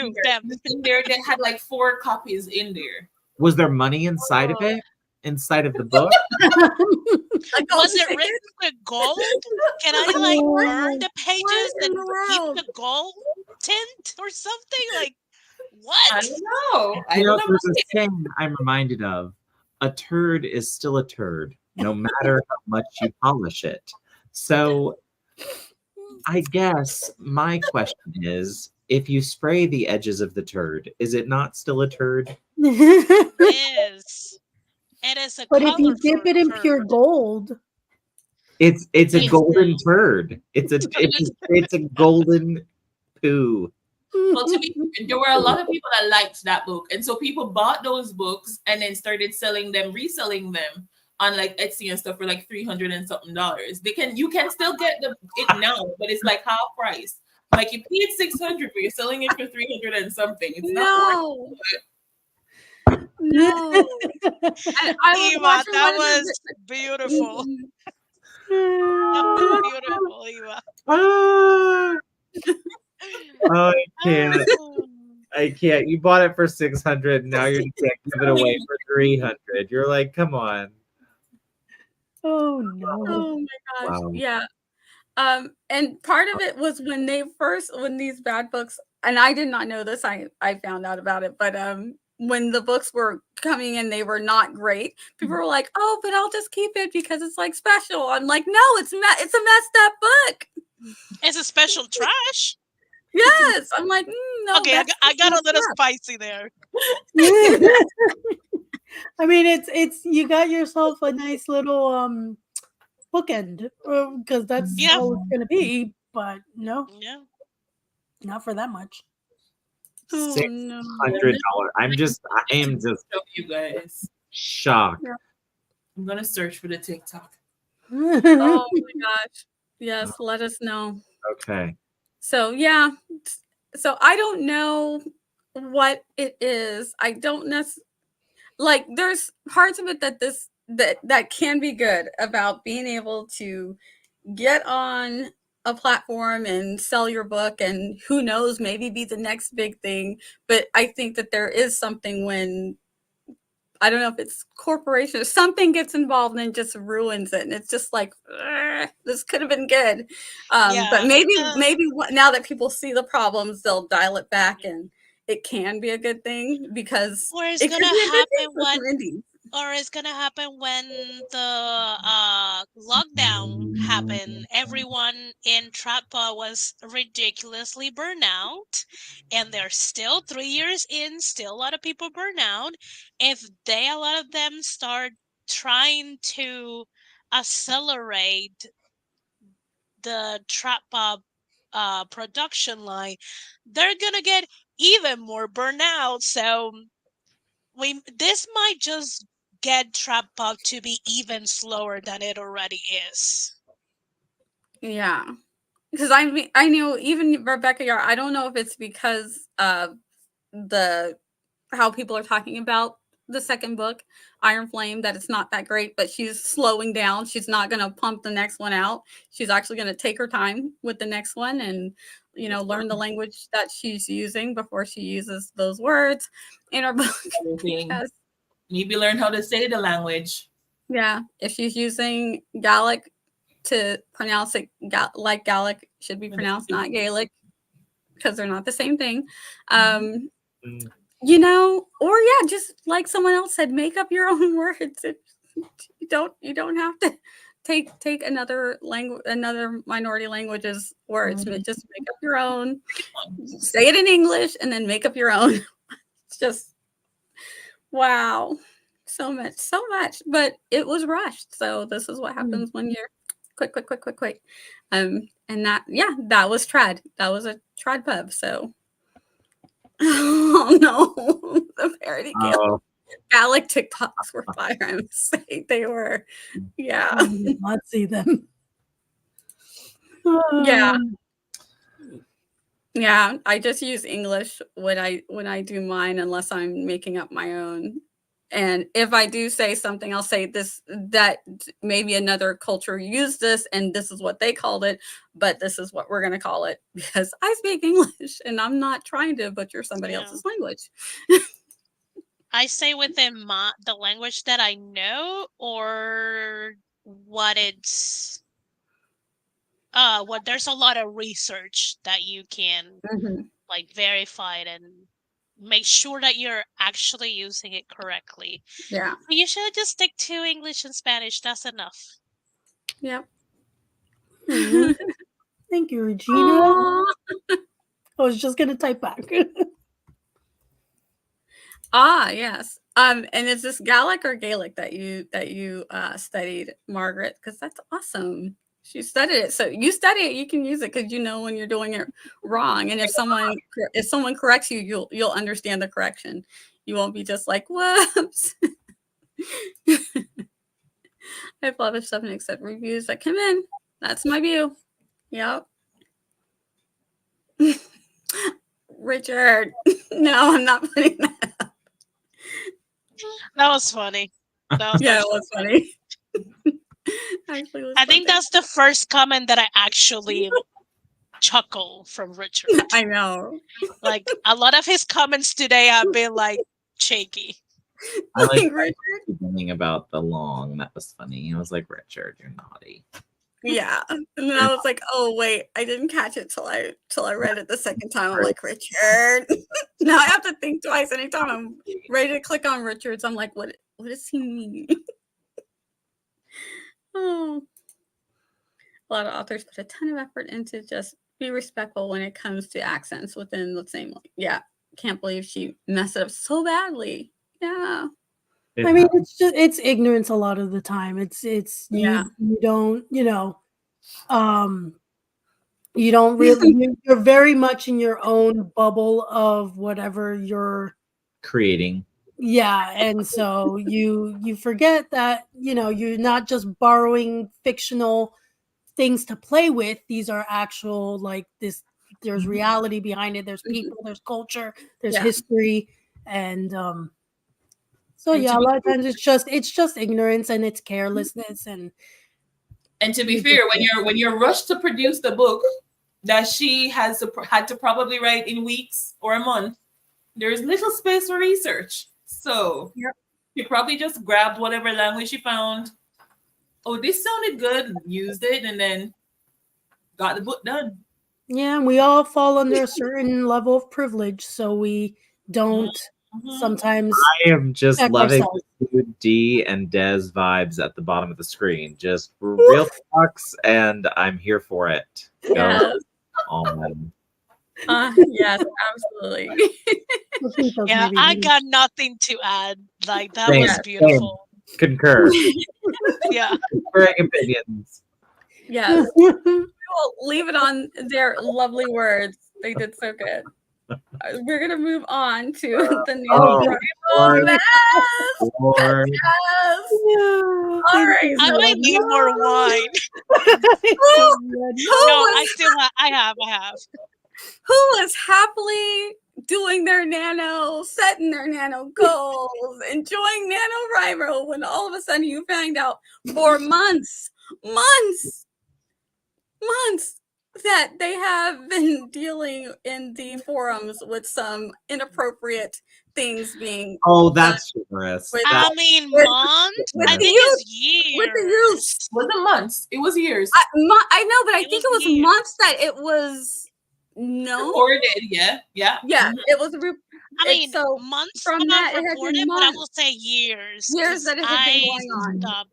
They had like 4 copies in there. Was there money inside of it? Inside of the book? Was it written with gold? Can I like burn the pages and keep the gold tint or something? Like, what? I don't know. There's a saying I'm reminded of. A turd is still a turd. no matter how much you polish it. So I guess my question is, if you spray the edges of the turd, is it not still a turd? It is. It is a But if you colorful dip it in pure turd. gold, It's a It's golden turd. It's a golden poo. Well, to me, there were a lot of people that liked that book, and so people bought those books and then started selling them, reselling them on like Etsy and stuff for like $300 and something. You can still get it now, but it's like half price. Like you paid $600, but you're selling it for $300 and something. It's not worth it. No. I was Eva, watching that one of was beautiful. the- That was beautiful, Eva. Ah, I can't. Oh. I can't. You bought it for 600. Now you can't give it away for 300. You're like, come on. oh no. Oh my gosh. Wow. Yeah. And part of it was when these bad books, and I did not know this, I found out about it, but when the books were coming in, they were not great. People were like, "Oh, but I'll just keep it because it's like special." I'm like, "No, it's a messed up book." It's a special trash. Yes, I'm like, no. Okay, I got a little spicy there. I mean, it's you got yourself a nice little bookend because that's Yeah. all it's gonna be. But no, Yeah. not for that much. Oh, no. $600. I am just Show you guys. shocked. I'm gonna search for the TikTok. Oh my gosh. Yes, let us know. Okay. So yeah. So I don't know what it is. I don't like there's parts of it that can be good about being able to get on a platform and sell your book and who knows, maybe be the next big thing. But I think that there is something when I don't know if it's corporation or something gets involved and just ruins it. And it's just like, this could have been good. Yeah. But maybe now that people see the problems, they'll dial it back and it can be a good thing because Or it's it could gonna be a good thing happen for some when indies. or it's gonna happen when the lockdown happened. Everyone in Trappa was ridiculously burned out, and they're still 3 years in. Still, a lot of people burn out. If a lot of them start trying to accelerate the Trappa production line, they're gonna get even more burnout. So this might just get Trap Pop to be even slower than it already is. Yeah. Because I knew even Rebecca Yar, I don't know if it's because of how people are talking about the second book, Iron Flame, that it's not that great, but she's slowing down. She's not going to pump the next one out. She's actually going to take her time with the next one and, learn the language that she's using before she uses those words in her book. Yes. Maybe learn how to say the language. Yeah. If she's using Gaelic to pronounce it like Gaelic should be pronounced, not Gaelic, because they're not the same thing. Or just like someone else said, make up your own words. You don't have to take another minority language's words. Just make up your own. Say it in English and then make up your own. It's just wow. So much. But it was rushed. So this is what happens when you're quick. And that was trad. That was a trad pub. So oh no, the parody kill. Gaelic TikToks were fire. I would say they were. Yeah. I did not see them. Yeah. Yeah. I just use English when I do mine, unless I'm making up my own. And if I do say something, I'll say that maybe another culture used this and this is what they called it, but this is what we're going to call it because I speak English and I'm not trying to butcher somebody else's language. I say within the language that I know or what it's there's a lot of research that you can like verify it and make sure that you're actually using it correctly. Yeah. You should just stick to English and Spanish. That's enough. Yep. Thank you, Regina. Aww. I was just gonna type back. Yes. And is this Gaelic or Gaelic that you studied, Margaret? Because that's awesome. She studied it, so you study it. You can use it because you know when you're doing it wrong. And if someone corrects you, you'll understand the correction. You won't be just like, whoops. I publish stuff and accept reviews that come in. That's my view. Yep. Richard, no, I'm not putting that up. That was funny. That was Yeah, it was funny. Actually, I think that's the first comment that I actually chuckle from Richard. I know. Like a lot of his comments today have been like shaky. I like the beginning about the long. That was funny. I was like, Richard, you're naughty. Yeah. And then I was like, oh wait, I didn't catch it till I read it the second time. I'm like, Richard. Now I have to think twice anytime I'm ready to click on Richard's. I'm like, what does he mean? Oh. A lot of authors put a ton of effort into just be respectful when it comes to accents within the same. Yeah. Can't believe she messed it up so badly. Yeah. I mean, it's ignorance a lot of the time. It's you don't, you don't really, you're very much in your own bubble of whatever you're creating. Yeah. And so you forget that, you're not just borrowing fictional things to play with. These are actual, like this, there's reality behind it. There's people, there's culture, there's history. And, so yeah, a lot of times it's just ignorance and it's carelessness and to be fair, when you're rushed to produce the book that she had to probably write in weeks or a month, there's little space for research. So you probably just grabbed whatever language you found. Oh, this sounded good, used it, and then got the book done. Yeah, and we all fall under a certain level of privilege, so we don't. Sometimes I am just loving the D and Des vibes at the bottom of the screen. Just real talks, and I'm here for it. Yes. Yes, absolutely. Yeah, I got nothing to add. Like that was beautiful. Same. Concur. Yeah. Concurring opinions. Yes. We'll leave it on their lovely words. They did so good. We're gonna move on to the new Lord. Yes. Lord. Yes. All right. I might need more wine. I have. Who is happily doing their nano, setting their nano goals, enjoying NaNoWriMo when all of a sudden you find out for months that they have been dealing in the forums with some inappropriate things being that's humorous. I mean, months? I think it's years. With the youth. It wasn't months. It was years. I know, but I think it was months that it was reported. Yeah. It was so months from that reported, but I will say years that it had been going on.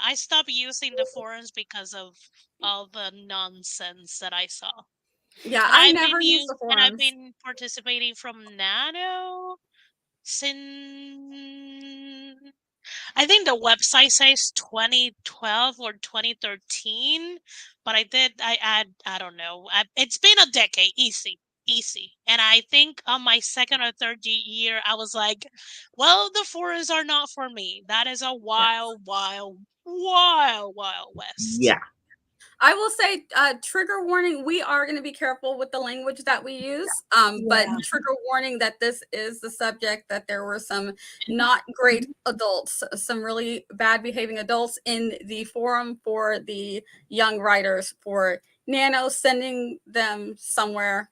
I stopped using the forums because of all the nonsense that I saw. Yeah, I never used the forums. And I've been participating from Nano since I think the website says 2012 or 2013, but I don't know. It's been a decade, easy. And I think on my second or third year, I was like, well, the forums are not for me. That is a wild west. Yeah. I will say, trigger warning, we are going to be careful with the language that we use, but trigger warning that this is the subject, that there were some not great adults, some really bad behaving adults in the forum for the young writers, for Nano sending them somewhere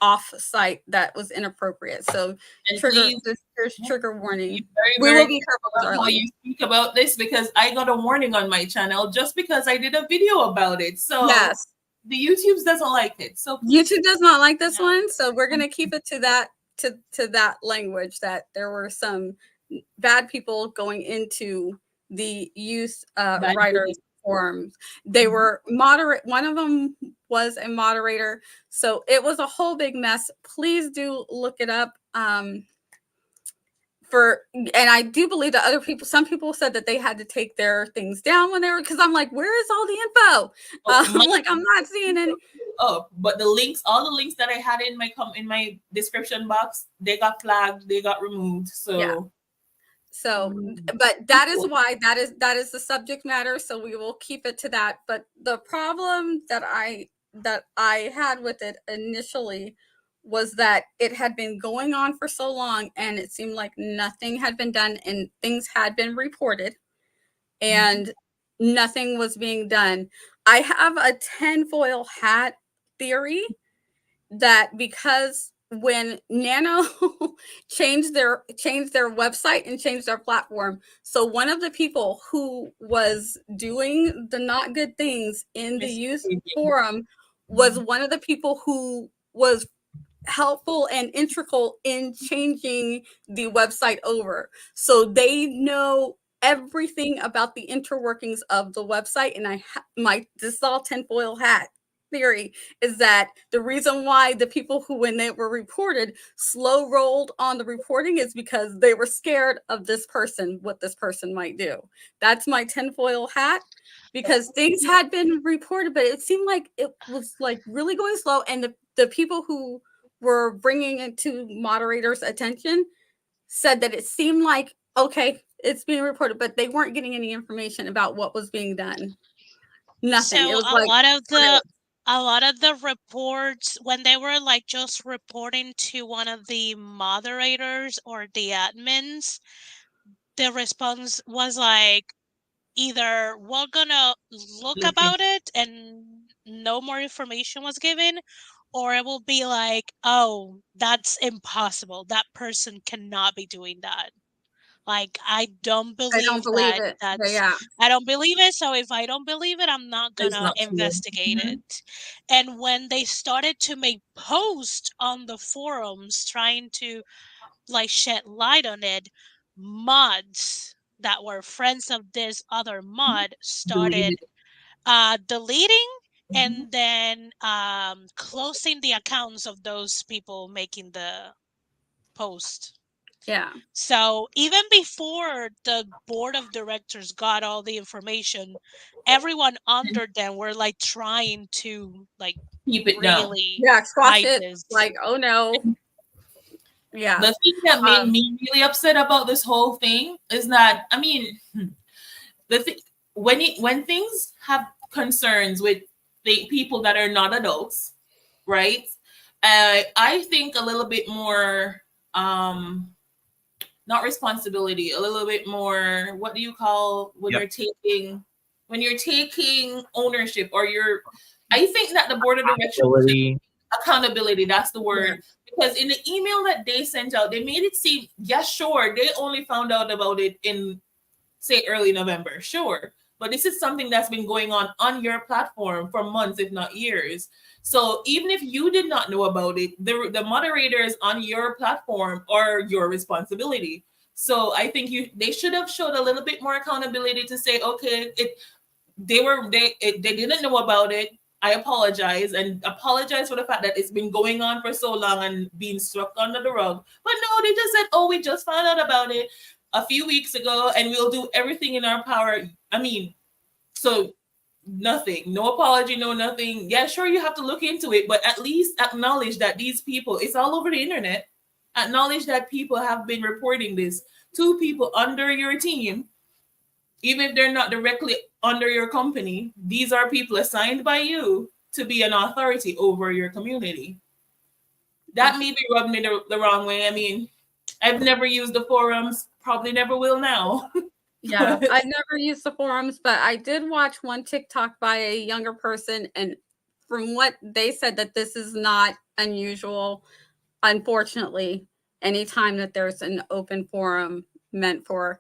off site that was inappropriate. So there's trigger warning. We will be careful with how you speak about this, because I got a warning on my channel just because I did a video about it. So the YouTube doesn't like it. So YouTube does not like this one. So we're gonna keep it to to that language, that there were some bad people going into the youth writers forums. They were moderate. One of them was a moderator. So it was a whole big mess. Please do look it up. And I do believe that some people said that they had to take their things down when they were, because I'm like, where is all the info? I'm not seeing any. Oh, but the links, all the links that I had in my description box, they got flagged, they got removed. So yeah. So, but that is why that is the subject matter. So we will keep it to that. But the problem that I had with it initially was that it had been going on for so long, and it seemed like nothing had been done, and things had been reported, and nothing was being done. I have a tinfoil hat theory that because when Nano changed their website and changed their platform, so one of the people who was doing the not good things in the youth forum was one of the people who was helpful and integral in changing the website over. So they know everything about the interworkings of the website. And this is all tinfoil hat theory, is that the reason why the people who, when they were reported, slow rolled on the reporting is because they were scared of this person, what this person might do. That's my tinfoil hat, because things had been reported, but it seemed like it was like really going slow. And the people who were bringing it to moderators' attention said that it seemed like, okay, it's being reported, but they weren't getting any information about what was being done. Nothing. So It was a lot of the reports, when they were like just reporting to one of the moderators or the admins, the response was like, either we're gonna look about it and no more information was given, or it will be like, oh, that's impossible. That person cannot be doing that. Like, I don't believe it. Yeah. I don't believe it. So if I don't believe it, I'm not gonna investigate it. And when they started to make posts on the forums trying to like shed light on it, mods that were friends of this other mod started deleting and then closing the accounts of those people making the post. Yeah. So even before the board of directors got all the information, everyone under them were like trying to like keep it really down. Yeah, squash it. this. Like, oh no. Yeah. The thing that made me really upset about this whole thing is that, I mean, when things have concerns with the people that are not adults, right? I think a little bit more, not responsibility, a little bit more, what do you call when you're taking ownership, or I think that the board of directors accountability, that's the word. Because in the email that they sent out, they made it seem, yeah, sure, they only found out about it in, say, early November, sure. But this is something that's been going on your platform for months, if not years. So even if you did not know about it, the moderators on your platform are your responsibility. So I think they should have showed a little bit more accountability to say, okay, they didn't know about it. I apologize, and apologize for the fact that it's been going on for so long and being swept under the rug. But no, they just said, oh, we just found out about it a few weeks ago, and we'll do everything in our power. I mean, so nothing, no apology, no nothing. Yeah, sure, you have to look into it, but at least acknowledge that these people, it's all over the internet. Acknowledge that people have been reporting this to people under your team. Even if they're not directly under your company, these are people assigned by you to be an authority over your community. That maybe rubbed me the wrong way. I mean, I've never used the forums, probably never will now. Yeah, I never used the forums, but I did watch one TikTok by a younger person, and from what they said, that this is not unusual. Unfortunately, anytime that there's an open forum meant for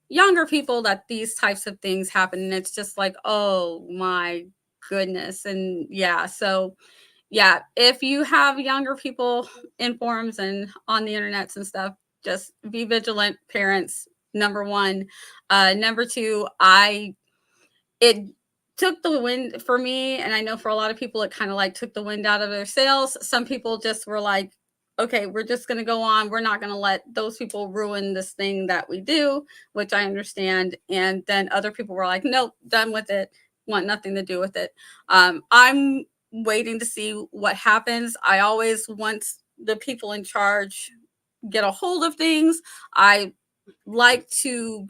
younger people, that these types of things happen, and it's just like, oh my goodness. And yeah, so yeah, if you have younger people in forums and on the internets and stuff, just be vigilant, parents. Number one. Number two, it took the wind for me, and I know for a lot of people, it kind of like took the wind out of their sails. Some people just were like, okay, we're just going to go on. We're not going to let those people ruin this thing that we do, which I understand. And then other people were like, nope, done with it. Want nothing to do with it. I'm waiting to see what happens. I always, once the people in charge get a hold of things, I like to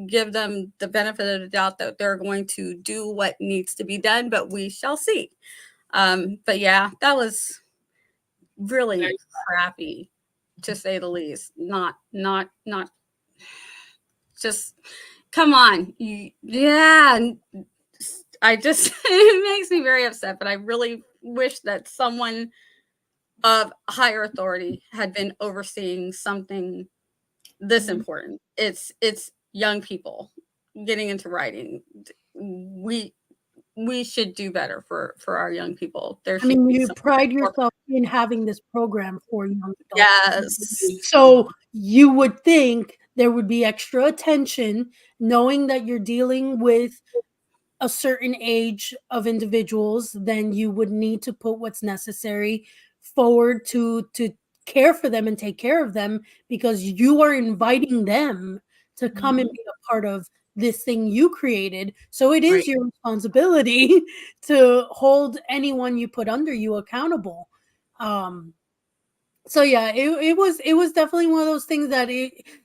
give them the benefit of the doubt that they're going to do what needs to be done, but we shall see. But yeah, that was really crappy, to say the least. Not just, come on. Yeah, I just, it makes me very upset, but I really wish that someone of higher authority had been overseeing something this important. It's young people getting into writing. We should do better for our young people. I mean, you pride yourself in having this program for young adults. Yes. So you would think there would be extra attention, knowing that you're dealing with a certain age of individuals. Then you would need to put what's necessary forward to care for them and take care of them, because you are inviting them to come and be a part of this thing you created. So it is your responsibility to hold anyone you put under you accountable. So yeah, it was definitely one of those things that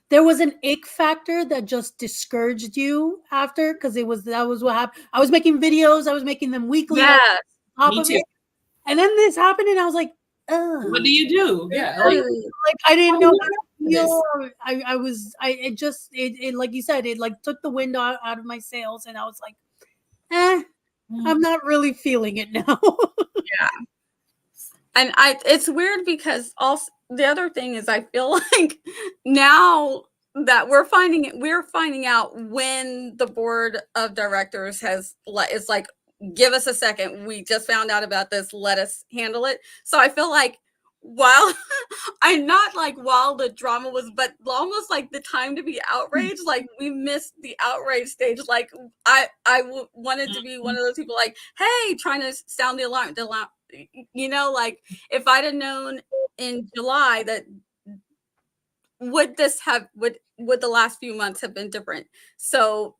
there was an ick factor that just discouraged you after, because that was what happened. I was making videos, I was making them weekly. Yeah, me too. And then this happened, and I was like, oh, what do you do? Yeah, like I didn't know how to feel. It just like you said, it like took the wind out of my sails, and I was like, I'm not really feeling it now. Yeah. And it's weird because also the other thing is, I feel like now that we're finding out when the board of directors is like, give us a second, we just found out about this, let us handle it. So I feel like while the drama was, but almost like the time to be outraged, like we missed the outrage stage. Like I wanted to be one of those people like, hey, trying to sound the alarm, like if I'd have known in July that would the last few months have been different. So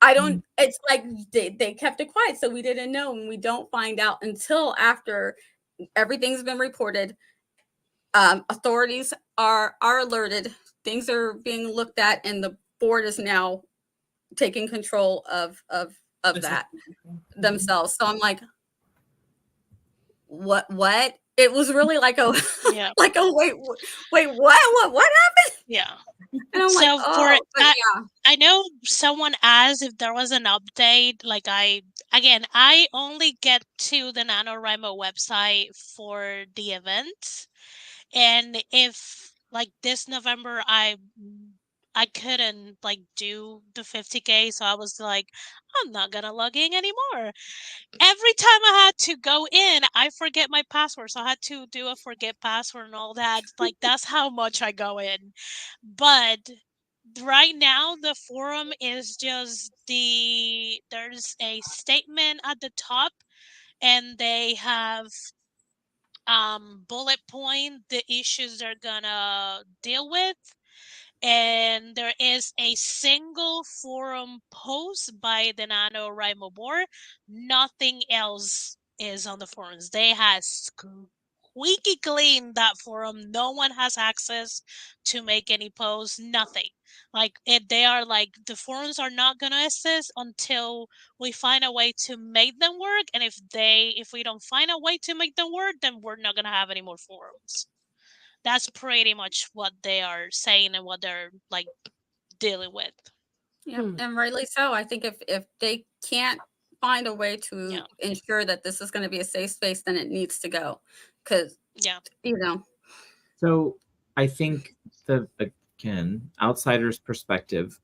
I don't, it's like they kept it quiet, so we didn't know, and we don't find out until after everything's been reported. Authorities are alerted, things are being looked at, and the board is now taking control of that themselves. So I'm like, what? It was really like a like a wait, what happened? Yeah. And I'm like, I know someone asked if there was an update. Like I only get to the NaNoWriMo website for the event. And if like this November I couldn't like do the 50K, so I was like, I'm not gonna log in anymore. Every time I had to go in, I forget my password, so I had to do a forget password and all that. Like that's how much I go in. But right now the forum is just there's a statement at the top, and they have bullet point the issues they're gonna deal with, and there is a single forum post by the NaNoWriMo board. Nothing else is on the forums. They have squeaky clean that forum. No one has access to make any posts, nothing. Like they are like, the forums are not gonna assist until we find a way to make them work. And if we don't find a way to make them work, then we're not gonna have any more forums. That's pretty much what they are saying and what they're like dealing with. Yeah, and rightly so. I think if they can't find a way to ensure that this is going to be a safe space, then it needs to go. Because So I think again, outsider's perspective,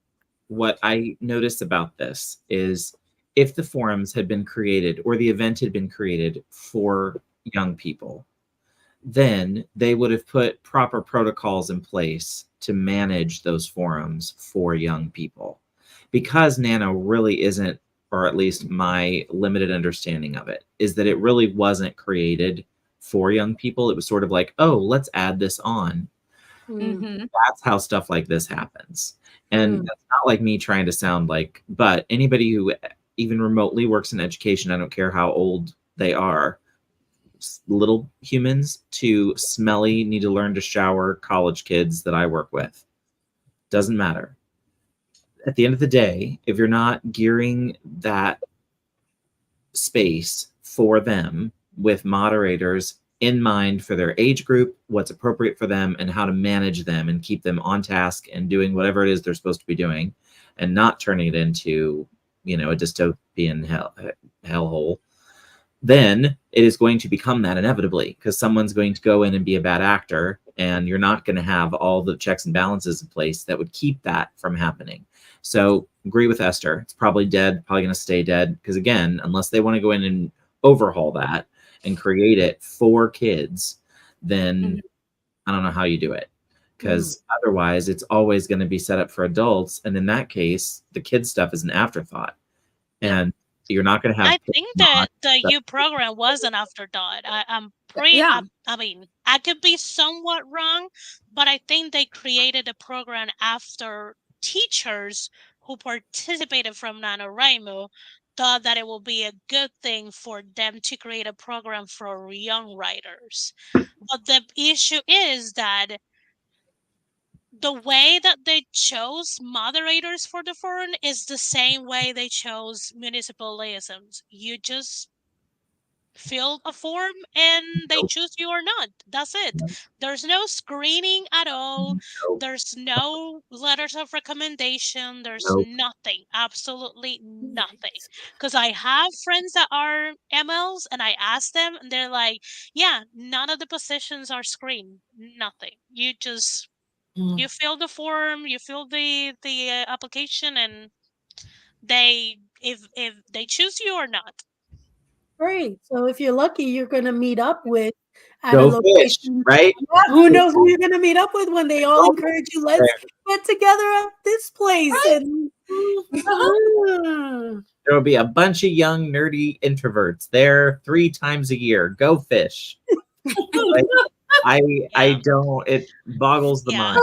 what I noticed about this is if the forums had been created or the event had been created for young people, then they would have put proper protocols in place to manage those forums for young people. Because Nano really isn't, or at least my limited understanding of it, is that it really wasn't created for young people. It was sort of like, oh, let's add this on. That's how stuff like this happens. And that's not like me trying to sound like, but anybody who even remotely works in education, I don't care how old they are, little humans to smelly, need to learn to shower college kids that I work with, doesn't matter. At the end of the day, if you're not gearing that space for them with moderators in mind for their age group, what's appropriate for them, and how to manage them and keep them on task and doing whatever it is they're supposed to be doing, and not turning it into, a dystopian hellhole, then it is going to become that inevitably, because someone's going to go in and be a bad actor, and you're not going to have all the checks and balances in place that would keep that from happening. So agree with Esther. It's probably dead, probably going to stay dead, because again, unless they want to go in and overhaul that and create it for kids, then I don't know how you do it, because otherwise it's always going to be set up for adults. And in that case, the kids stuff is an afterthought. And you're not going to have. I think that the U program was an afterthought. I'm pretty. Yeah. I mean, I could be somewhat wrong, but I think they created a program after teachers who participated from NaNoWriMo thought that it will be a good thing for them to create a program for young writers. But the issue is that the way that they chose moderators for the forum is the same way they chose municipal liaisons. You just fill a form and they choose you or not. That's it. There's no screening at all. There's no letters of recommendation. There's nothing, absolutely nothing. Because I have friends that are MLs and I ask them and they're like, yeah, none of the positions are screened. Nothing. You just you fill the form, you fill the application, and they if they choose you or not. Great. So if you're lucky, you're going to meet up with at Go a location, fish, right? Yeah, who knows who you're going to meet up with when they all encourage you? Let's get together at this place, right? And there will be a bunch of young nerdy introverts there 3 times a year. Go fish. Like, I don't. It boggles the mind.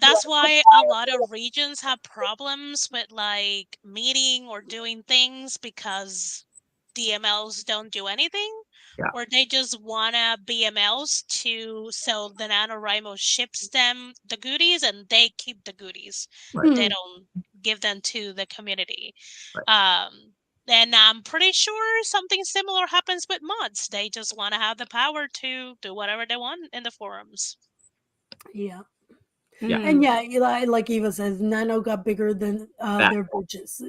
That's why a lot of regions have problems with like meeting or doing things, because DMLs don't do anything, or they just wanna BMLs so the NaNoWriMo ships them the goodies and they keep the goodies. They don't give them to the community. And I'm pretty sure something similar happens with mods. They just want to have the power to do whatever they want in the forums. Yeah. And like Eva says, Nano got bigger than their bridges.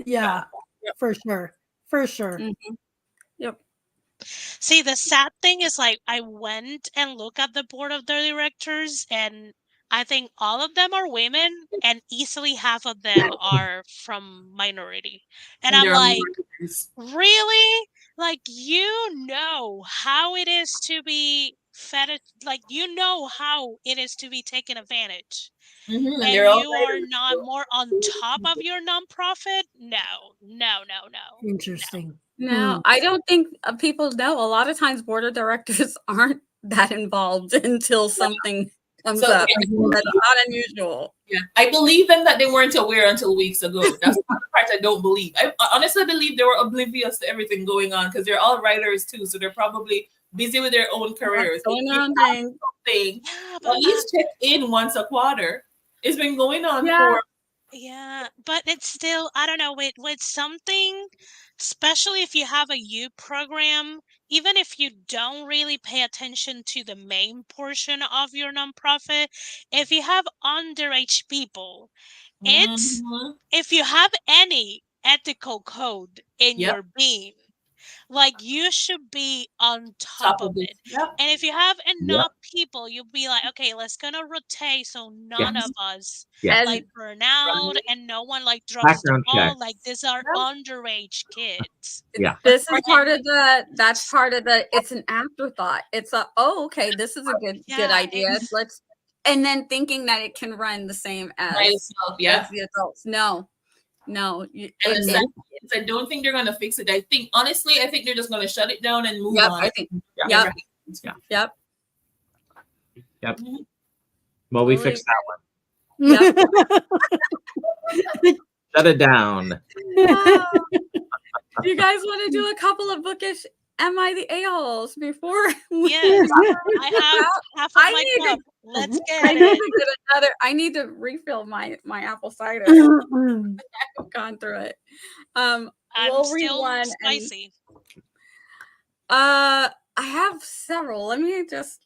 For sure. Yep. See, the sad thing is, like, I went and looked at the board of the directors, and I think all of them are women, and easily half of them are from minority. And I'm like, really? Like, how it is to be fed, like, how it is to be taken advantage. And you are not more on top of your nonprofit? No. Interesting. No, I don't think people know. A lot of times board of directors aren't that involved until something comes up. That's not unusual. Yeah, I believe them that they weren't aware until weeks ago. That's the part I don't believe. I honestly believe they were oblivious to everything going on, because they're all writers too, so they're probably busy with their own careers. At least check in once a quarter. It's been going on for. Yeah, but it's still, I don't know, with something, especially if you have a U program, even if you don't really pay attention to the main portion of your nonprofit, if you have underage people, if you have any ethical code in your being, Like you should be on top of it. Yep. And if you have enough people, you'll be like, okay, let's gonna rotate so none Yes. of us Yes. like burn out and no one like drops the Background ball. check. Like these are Yep. underage kids. Yeah. This is part of that's part of the, it's an afterthought. It's a, oh, okay, this is a good Yeah, idea. And then thinking that it can run the same as, By itself, yeah. as the adults. No. And the second is, I don't think they're gonna fix it. I think honestly, I think they're just gonna shut it down and move on. I think. Yeah. Yep. Well, we Totally. fixed that one. Yep. Shut it down. You guys want to do a couple of bookish Am I the A-holes before? Yes, I have half of my cup. Let's get I need it. to get another. I need to refill my apple cider. I've gone through it. I'm we'll read still one. spicy. I have several. Let me just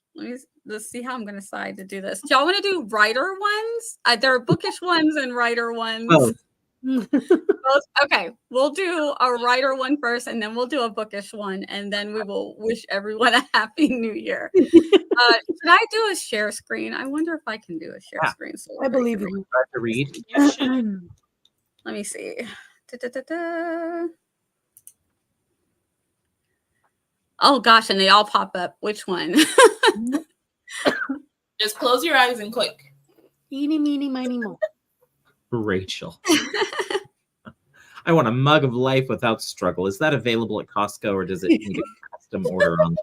see how I'm going to decide to do this. Do y'all want to do writer ones? There are bookish ones and writer ones. Oh. Both. Okay, we'll do a writer one first, and then we'll do a bookish one, and then we will wish everyone a happy new year. Can I do a share screen? I wonder if I can do a share screen. So I believe in you. To read. You should. Let me see. Da-da-da-da. Oh gosh, and they all pop up. Which one? Just close your eyes and click. Eeny, meeny, miny, mo. Rachel. I want a mug of life without struggle. Is that available at Costco, or does it need a custom order online?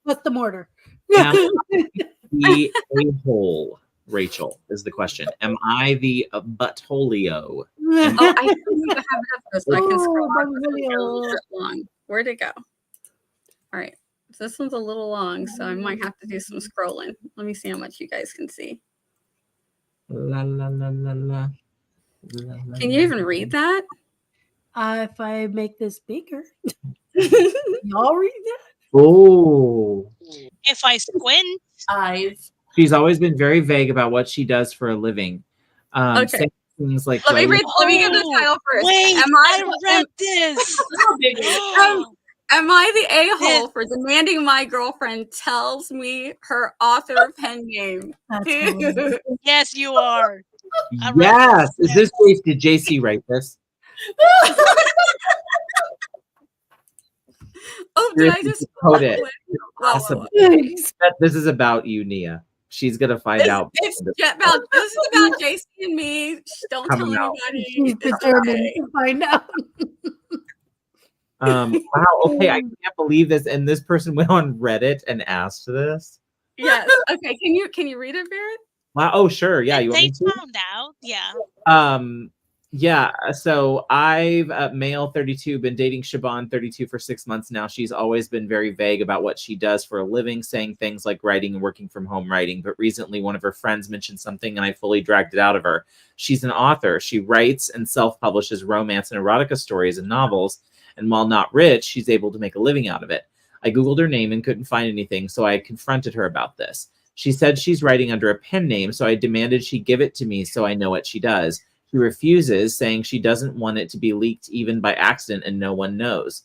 What's the mortar? Am I the a-hole, Rachel, is the question. Am I the buttholio? Oh, I need to have it up so I can scroll Oh, on. It's a little Bungholio. bit long. Where'd it go? All right. This one's a little long, so I might have to do some scrolling. Let me see how much you guys can see. La, la, la, la, la. Can you even read that? If I make this bigger, y'all read that? Oh. If I squint, Eyes. She's always been very vague about what she does for a living. Okay. Saying things like, Let me give the Oh, title first. wait, I read this. Am I the a-hole for demanding my girlfriend tells me her author pen name? That's hilarious. Yes, you are. I read yes. this. Is this case, did JC write this? Oh, did I just Code it. Whoa, Awesome. whoa, whoa. This is about you, Nia. She's gonna find out. This is about JC and me. Shh, don't tell Coming out. anybody. She's It's determined okay. to find out. Wow. Okay, I can't believe this. And this person went on Reddit and asked this. Yes. Okay. Can you read it, Barrett? Wow. Oh, sure. Yeah. You want They me to? found out. Yeah. Yeah. So I've male 32 been dating Siobhan 32 for 6 months now. She's always been very vague about what she does for a living, saying things like writing and working from home writing. But recently, one of her friends mentioned something, and I fully dragged it out of her. She's an author. She writes and self-publishes romance and erotica stories and novels. And while not rich, she's able to make a living out of it. I Googled her name and couldn't find anything, so I confronted her about this. She said she's writing under a pen name, so I demanded she give it to me so I know what she does. She refuses, saying she doesn't want it to be leaked even by accident and no one knows.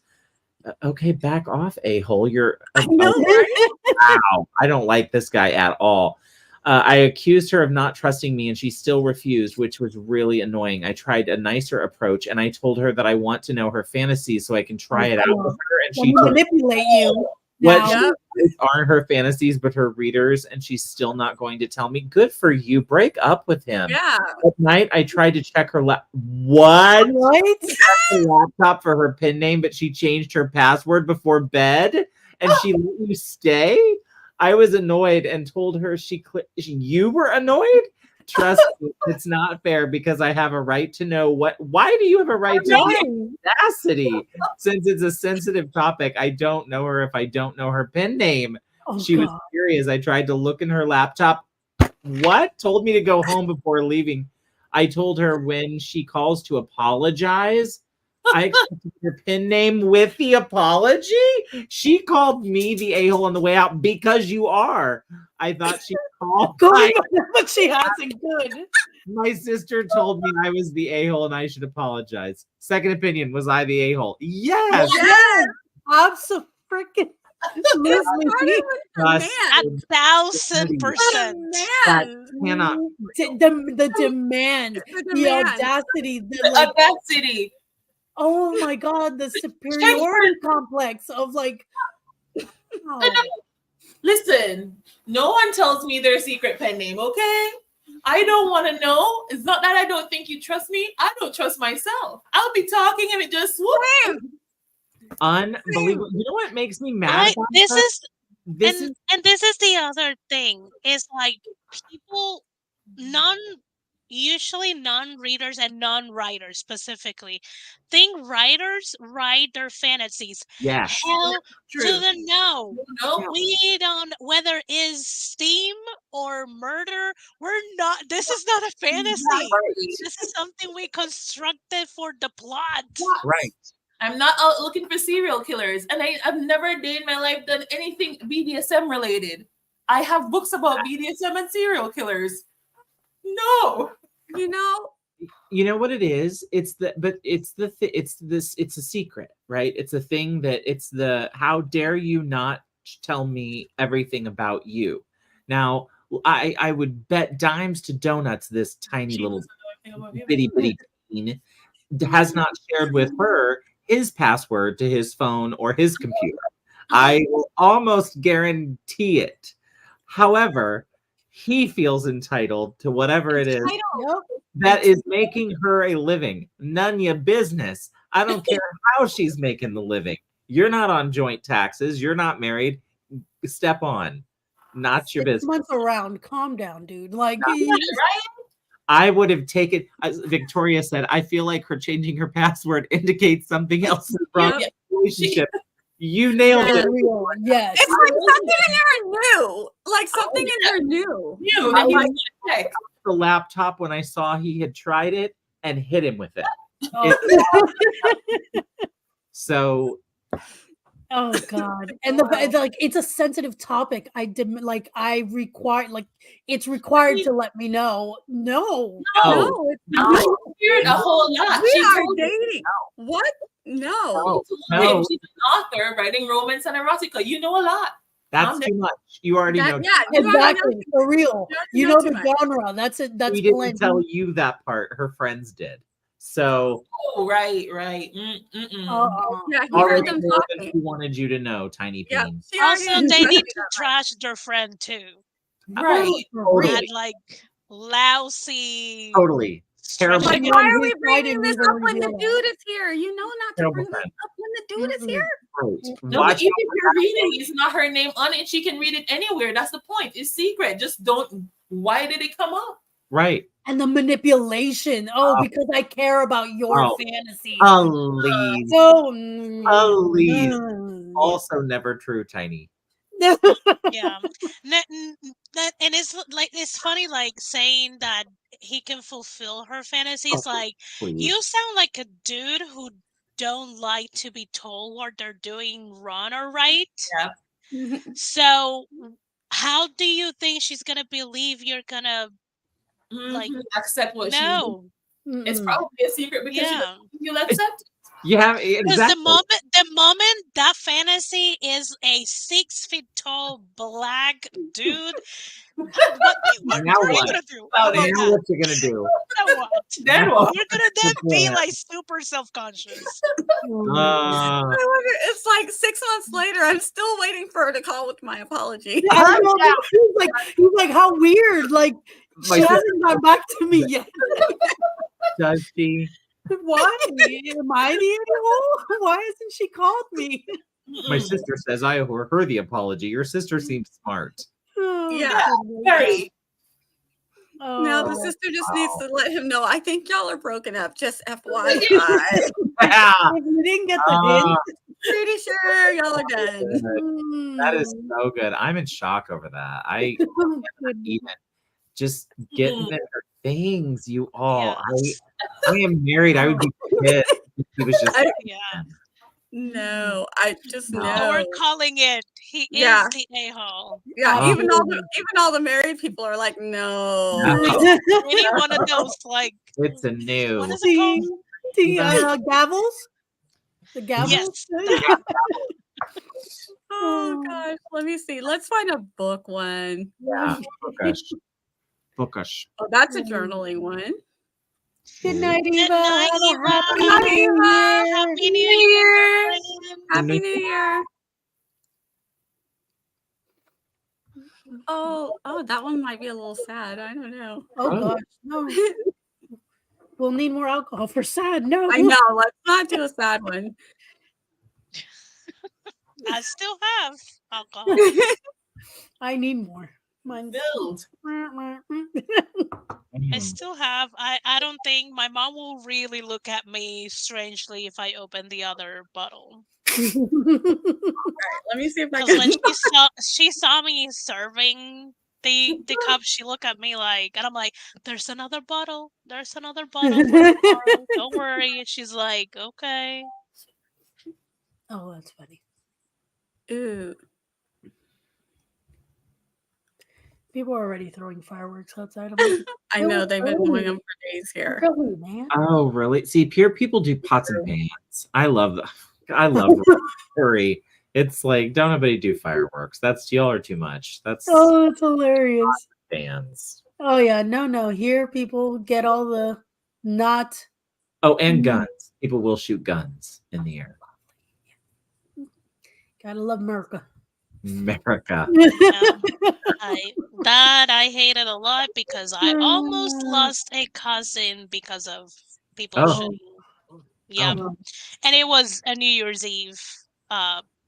Okay, back off, a-hole. You're I know, right? wow. I don't like this guy at all. I accused her of not trusting me, and she still refused, which was really annoying. I tried a nicer approach, and I told her that I want to know her fantasies so I can try it out with her. And she manipulate you. what Now. she aren't her fantasies, but her readers, and she's still not going to tell me. Good for you. Break up with him. Yeah. At night, I tried to check her what? Right? Her laptop for her pen name, but she changed her password before bed, and she let you stay. I was annoyed and told her you were annoyed. Trust me, it's not fair because I have a right to know why do you have a right to know? Audacity? Since it's a sensitive topic, I don't know her if I don't know her pen name. Oh, She was God. furious. I tried to look in her laptop. What? Told me to go home before leaving. I told her when she calls to apologize, I accepted your pen name with the apology. She called me the a-hole on the way out because you are. I thought she called. Good, but she hasn't. Good. My sister told me I was the a-hole and I should apologize. Second opinion, was I the a-hole? Yes. Yes. Absolutely. It started with the Just- man. 1,000%. That Man. cannot. The demand, The the demand. audacity, the The like, audacity. oh my god, the superiority complex of like, oh. Listen, no one tells me their secret pen name, okay? I don't want to know. It's not that I don't think you trust me. I don't trust myself. I'll be talking and it just swoop. Unbelievable. You know what makes me mad? Right? about This that? is This is and this is the other thing is like people usually non-readers and non-writers specifically think writers write their fantasies. yes. Hell True. to the no. No, We don't, whether is steam or murder, this is not a fantasy. This is something we constructed for the plot. Right. I'm not out looking for serial killers, and I've never a day in my life done anything BDSM related. I have books about BDSM and serial killers. No. You know, You know what it is? It's a secret, right? It's a thing that how dare you not tell me everything about you? Now, I would bet dimes to donuts this tiny little bitty teen has not shared with her his password to his phone or his computer. I will almost guarantee it. However, he feels entitled to whatever it is that is making her a living. None your business. I don't care how she's making the living. You're not on joint taxes. You're not married. Step on. Not your 6 business. months around. Calm down, dude. Like, I would have taken, as Victoria said, I feel like her changing her password indicates something else from the relationship. You nailed it. real. Yes. it's like something in her new. Like something in her new. You that he was gonna check. The laptop when I saw he had tried it and hit him with it. Oh. So Oh God! And like it's a sensitive topic. I require it's required to let me know. No, it's not. You're a whole lot. We She are told me. dating. What? No. no, She's an author writing romance and erotica. You know a lot. that's too much. You already know. Yeah, you already Exactly, for real. You know too the much. genre. That's it. That's We didn't plenty. tell you that part. Her friends did. So Oh, right. Yeah, he already heard them more than talking. she wanted you to know, Tiny Yeah, Bean. she already Also, knew they need that. to trash their friend too. Right. Totally. And like lousy. Totally. Terrible. Like, Yeah, why are we his bringing side this didn't up when the even dude is here? You know not to Terrible bring this friend. up when the dude is here. Right. No, but even if you're reading, it's not her name on it. She can read it anywhere. That's the point. It's secret. Just don't. Why did it come up? Right. And the manipulation. Because I care about your Oh. fantasy. Please. So, Please. Also never true, Tiny. Yeah. And it's funny like saying that he can fulfill her fantasies. Like Please. you sound like a dude who don't like to be told what they're doing wrong or right. Yeah. So how do you think she's gonna believe you're gonna like accept what she's doing. no? It's probably a secret because Yeah. you'll accept it. Yeah, Because exactly. the moment that fantasy is a 6 feet tall black dude, what Now are you what? gonna do? About How it. about Now that? what you gonna do? Now what? Then what? You're gonna then be Yeah. like super self-conscious. I wonder, it's like 6 months later. I'm still waiting for her to call with my apology. I know, he's like, how weird. Like, My she sister- hasn't got back to me yet. Does she? Why? Am I the a-hole? Why hasn't she called me? My sister says I owe her the apology. Your sister seems smart. Oh, Yeah, goodness. Very. No, the Oh. sister just needs to let him know. I think y'all are broken up. Just FYI. Yeah. If you didn't get the hint. Pretty sure y'all are done. That is so good. I'm in shock over that. I even just getting in her things, you all. I am married. I would be pissed if he was just Yeah. No, I just No. know. We're calling it. He Yeah. is the a-hole. Yeah, Oh. even all the married people are like, no. We need one of those like it's a new. what is it called? The gavels? The gavels? Yes. Oh gosh, let me see. Let's find a book one. Yeah, bookish. Bookish. Oh, that's a journaling one. Good night, Good Eva. night, Have a Eva. happy Good night, new Eva. year. Happy New Year. Happy New Year. Oh, that one might be a little sad. I don't know. Oh gosh, no. We'll need more alcohol for sad. No. I know. Let's not do a sad one. I still have alcohol. I need more. Mine's Build. I still have. I don't think my mom will really look at me strangely if I open the other bottle. Let me see if I Because when can. she saw me serving the cup, she looked at me like, and I'm like, "There's another bottle. There's another bottle for tomorrow. Don't worry." And she's like, "Okay." Oh, that's funny. Ooh. People are already throwing fireworks outside. I'm like, I know they've been doing them for days here. really, man. Oh, really? See, pure people do pots and pans. I love that. I love hurry. It's like, don't nobody do fireworks. That's y'all are too much. That's Oh, that's hilarious. fans. Oh yeah, no. Here people get all the not. Oh, and guns. People will shoot guns in the air. Gotta love America. America. I hated a lot because I almost lost a cousin because of people shooting. Yeah, and it was a New Year's Eve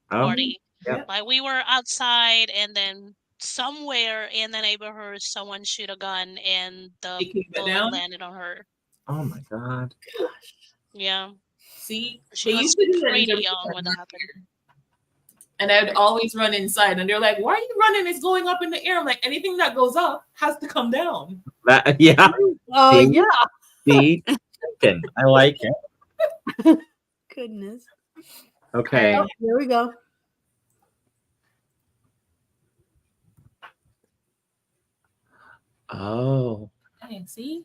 party. Yeah. Like we were outside, and then somewhere in the neighborhood, someone shoot a gun, and the bullet landed on her. Oh my God. Yeah. See, She was pretty young when that happened. And I'd always run inside, and they're like, "Why are you running? It's going up in the air." I'm like, anything that goes up has to come down. That, yeah. Oh yeah. See, I like it. Goodness. Okay. Oh, here we go. Oh. Okay, see?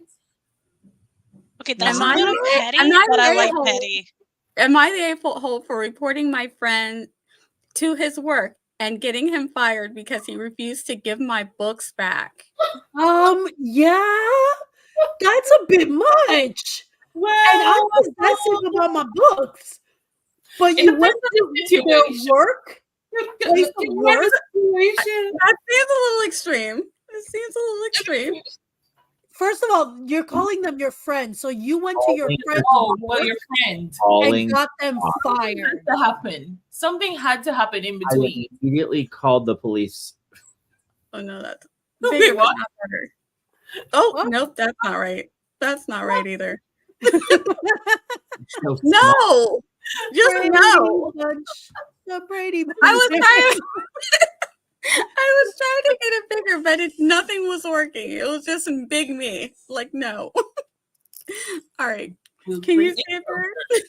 Okay, that's Am a I little the- petty, am I but I the like a-hole? petty. Am I the a-hole for reporting my friend to his work and getting him fired because he refused to give my books back? Yeah. That's a bit much. Well, And I'm possessive about my books. But you went to their work? Place of work? That seems a little extreme. It seems a little extreme. First of all, you're calling them your friends. So you went to your friend's work your friend and got them fired. had to happen. Something had to happen in I between. immediately called the police. Oh no, that's Wait, bigger, what? but not harder. Oh What? nope, that's not right. That's not right either. So No, just Brady no. Bunch. The Brady Bunch. I was trying to get it bigger, but nothing was working. It was just big me. Like no. All right. Can you see it, Barrett?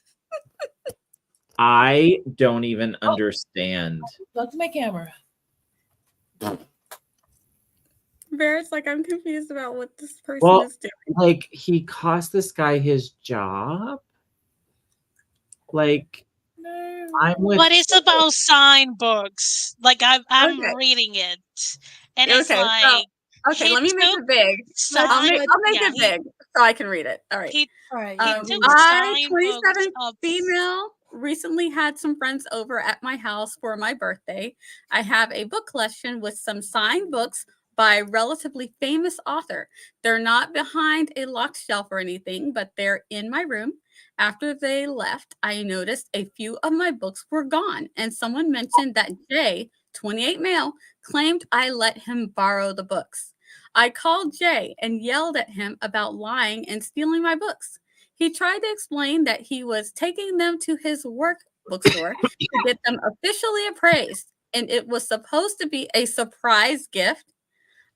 I don't even understand. Look to my camera. Barrett's like, I'm confused about what this person Well, is doing. like he cost this guy his job. Like I'm with. But it's about signed books. Like I'm Okay. reading it, and it's Okay, like Okay, he let me make took it big. I'll make yeah, it big so I can read it. All right. All right. took I, signed 27 books of female, recently had some friends over at my house for my birthday. I have a book collection with some signed books by a relatively famous author. They're not behind a locked shelf or anything, but they're in my room. After they left, I noticed a few of my books were gone, and someone mentioned that Jay, 28 male, claimed I let him borrow the books. I called Jay and yelled at him about lying and stealing my books. He tried to explain that he was taking them to his work bookstore to get them officially appraised, and it was supposed to be a surprise gift.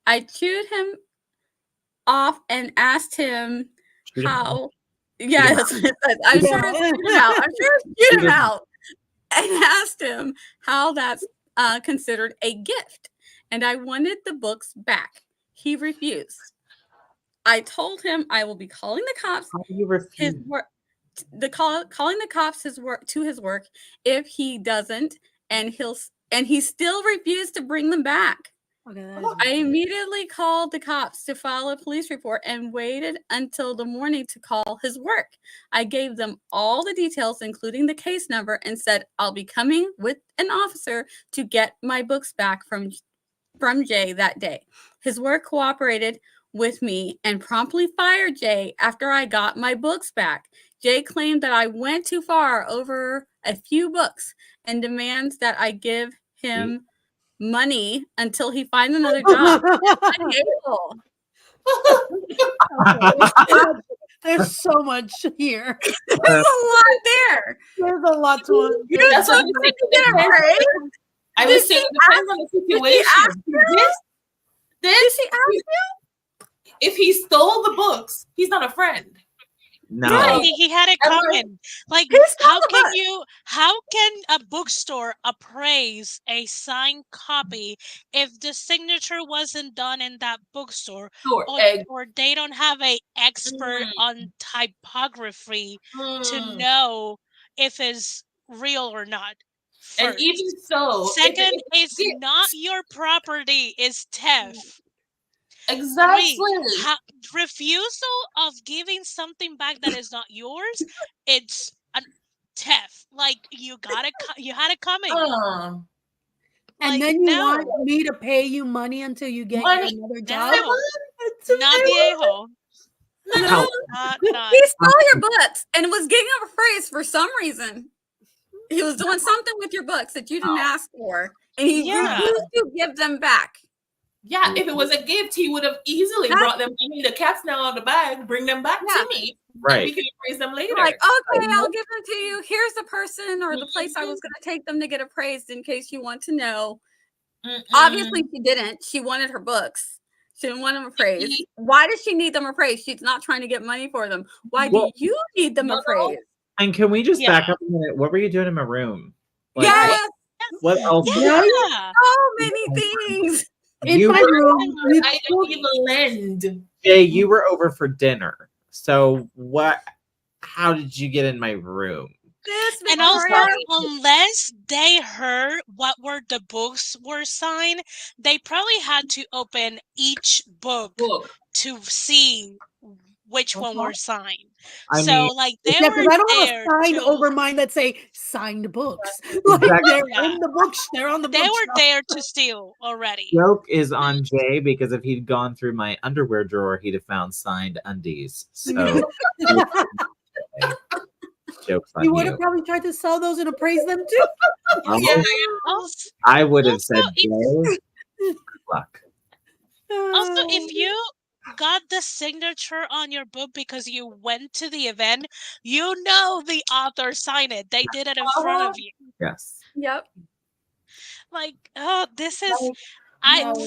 I chewed him off and asked him how. Yeah, that's what it says. I'm sure it's chewed him out. I'm sure it's chewed him out. And asked him how that's considered a gift. And I wanted the books back. He refused. I told him I will be calling the cops. How do you refuse? Calling the cops to his work if he doesn't, and he still refused to bring them back. Okay, I immediately called the cops to file a police report and waited until the morning to call his work. I gave them all the details, including the case number, and said, I'll be coming with an officer to get my books back from Jay that day. His work cooperated with me and promptly fired Jay after I got my books back. Jay claimed that I went too far over a few books and demands that I give him money until he finds another job. Unable. There's so much here. There's a lot there. There's a lot to You're That's so what I'm quick to saying. get it right. I was saying it depends on the situation. Did she ask you? If he stole the books, he's not a friend. No. Right, he had it coming. Like, how can a bookstore appraise a signed copy if the signature wasn't done in that bookstore, Sure. or they don't have a expert on typography to know if it's real or not? And First. even so, Second, it's not your property, it's theft. Exactly. Refusal of giving something back that is not yours, it's a theft. Like, you had it coming. And then you want me to pay you money until you get another job? No. Not viejo. No. He stole your books and was getting a phrase for some reason. He was doing something with your books that you didn't ask for, and he refused to give them back. Yeah, if it was a gift, he would have easily brought them. I mean, the cat's now out of the bag. Bring them back to me. Right. We can appraise them later. Like, okay, I'll give them to you. Here's the person or the place I was going to take them to get appraised in case you want to know. Obviously, she didn't. She wanted her books. She didn't want them appraised. Why does she need them appraised? She's not trying to get money for them. Why do you need them appraised? And can we just back up a minute? What were you doing in my room? Like, yes. What else? Yeah. So many things. In my room, I didn't even lend. Jay, you were over for dinner. So how did you get in my room? And also, unless they heard what were the books were signed, they probably had to open each book to see which one were signed. I were I don't have a sign over mine that say signed books. Like, they're in the books. They're on the books. They were there to steal already. Joke is on Jay because if he'd gone through my underwear drawer, he'd have found signed undies. So joke's on you would have probably tried to sell those and appraise them too. I would have said, Jay, good luck. Also, if you got the signature on your book because you went to the event, you know the author signed it. They did it in front of you. Yes. Yep. Like, this is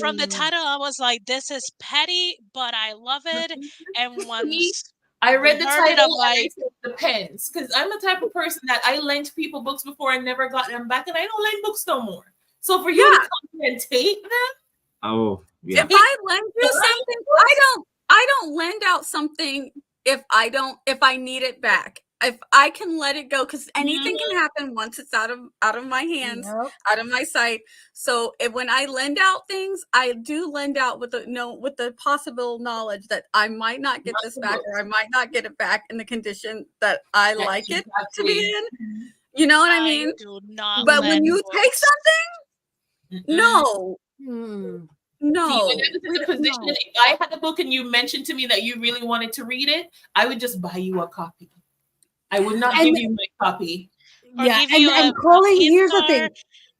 from the title, I was like, this is petty, but I love it. And once I read the title, it depends. Because I'm the type of person that I lent people books before I never got them back, and I don't lend books no more. So for you to come and take them, oh yeah. If I lend you something, I don't lend out something if I need it back. If I can let it go, because anything can happen once it's out of my hands, out of my sight. So when I lend out things, I do lend out with the possible knowledge that I might not get this back, or I might not get it back in the condition that I like it to be in. You know what I mean? But when you take something, no. No. See, when I was in the position, if I had the book and you mentioned to me that you really wanted to read it, I would just buy you a copy. I would not give you my copy. Yeah, and calling, here's the thing.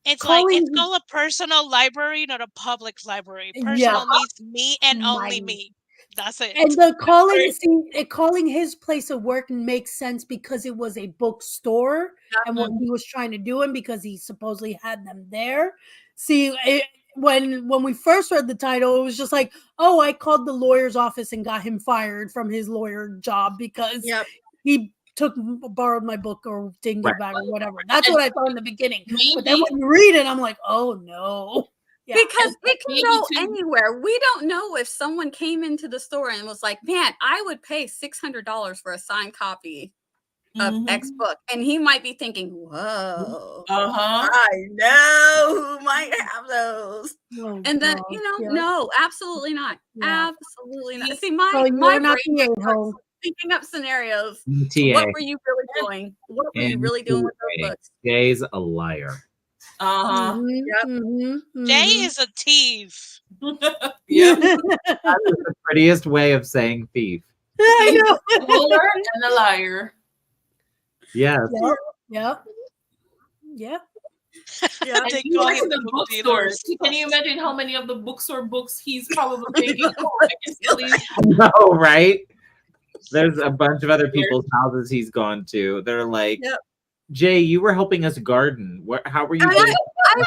It's called a personal library, not a public library. Personal means me and only me. That's it. And calling his place of work makes sense because it was a bookstore and what he was trying to do, and because he supposedly had them there. See, when we first read the title, it was just like, oh, I called the lawyer's office and got him fired from his lawyer job because he borrowed my book or didn't get back or whatever. That's what I thought in the beginning. But then when you read it, I'm like, oh no. Yeah. Because it can go anywhere. We don't know if someone came into the store and was like, man, I would pay $600 for a signed copy of X book, and he might be thinking, "Whoa, Uh-huh. I know who might have those." Oh, And then, gosh, yeah. no, absolutely not. Yeah. Absolutely not. See, See, my So you're my not brain the starts a-hole. thinking up scenarios. MTA. What were you really doing? What were you really doing with those books? Jay's a liar. Uh-huh. Jay is a thief. Yep. That is the prettiest way of saying thief. I know. A roller and a liar. Yes. Yep. Yeah. And They he call works him in the book bookstores. dealers. Can you imagine how many of the bookstore books he's probably taking home instantly? No, right? There's a bunch of other people's houses he's gone to. They're like, Yep. Jay, you were helping us garden. How were you? I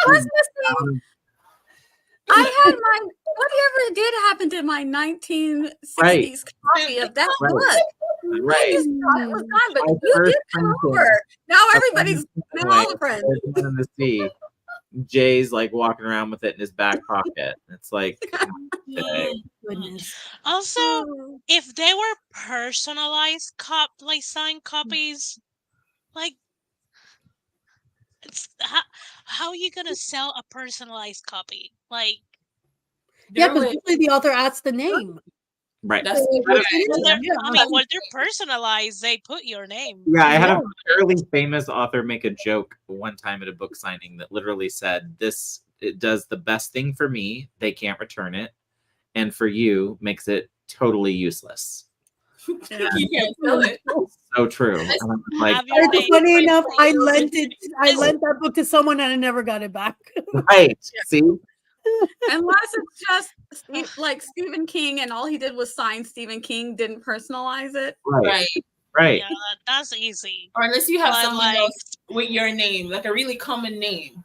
was missing. I had my whatever did happen to my 1960s copy of that Right. book. I Right. just thought it was gone, but My you did first come printing. over. Now everybody's now all the friends. There's one in the sea. Jay's like walking around with it in his back pocket. It's like, Jay. Goodness. Also, if they were personalized like signed copies, like it's how are you gonna sell a personalized copy? Like Yeah, because usually the author asks the name. Right. That's when they're personalized, they put your name. Yeah, I had a fairly famous author make a joke one time at a book signing that literally said, it does the best thing for me, they can't return it, and for you, makes it totally useless. You can't sell it. So true. And I'm like, Funny enough, I lent that book to someone and I never got it back. right. See? Unless it's just like Stephen King and all he did was sign Stephen King, didn't personalize it. Right. Yeah, that's easy. Or unless you have But, someone like, else with your name, like a really common name.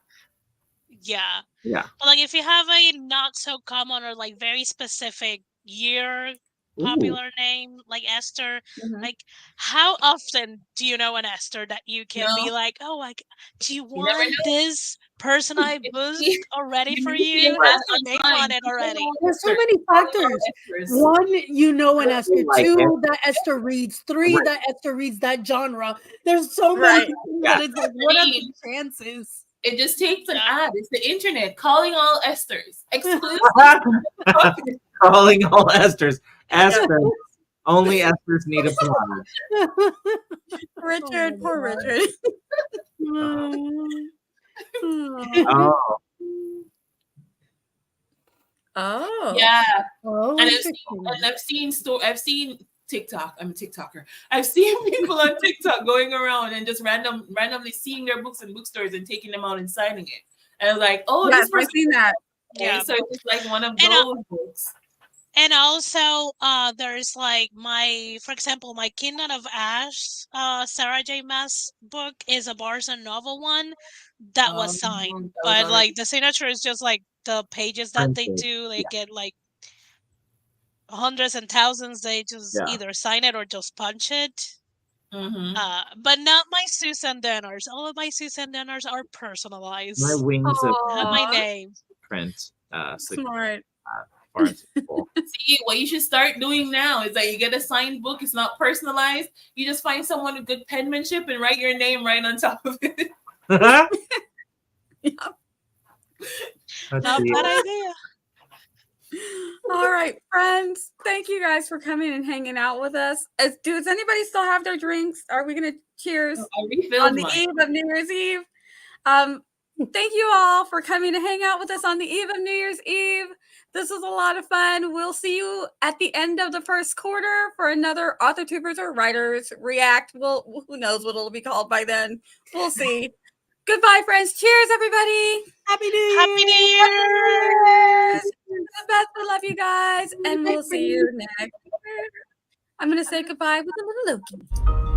Yeah. Yeah. But like if you have a not so common or like very specific year popular name like Esther, like how often do you know an Esther that you can be like, oh, like, do you want this person I booked already for you? Has your name on it already? There's so many factors. One, you know an Esther. Two, that Esther reads. Three, that Esther reads that genre. There's so many things that it's like, what are the chances? It just takes an ad. It's the internet calling all Esthers. Exclusive. Calling all Esthers. Esther. Only Esthers need a plug. Richard, poor Richard. Oh. Oh. Yeah. Oh, And I've seen TikTok. I'm a TikToker. I've seen people on TikTok going around and just randomly seeing their books in bookstores and taking them out and signing it. And I was like, oh, yes, this person. I've seen that. Yeah. So it's just like one of those books. And also, there's like for example, my Kingdom of Ash, Sarah J. Maas book is a Barnes & Noble one that was signed. But like the signature is just like the pages that they do. They get like hundreds and thousands. They just either sign it or just punch it. But not my Susan Denners. All of my Susan Denners are personalized. My wings have my name. Print. Smart. See, what you should start doing now is that you get a signed book. It's not personalized. You just find someone with good penmanship and write your name right on top of it. Yep. Not a bad idea. All right, friends. Thank you guys for coming and hanging out with us. Does anybody still have their drinks? Are we going to cheers on the eve of New Year's Eve? Thank you all for coming to hang out with us on the eve of New Year's Eve. This was a lot of fun. We'll see you at the end of the first quarter for another Authortubers or Writers React. Who knows what it'll be called by then. We'll see. Goodbye, friends. Cheers, everybody. Happy New Year. Happy New Year. The best. I love you guys. And we'll see you next year. I'm going to say goodbye with a little Loki.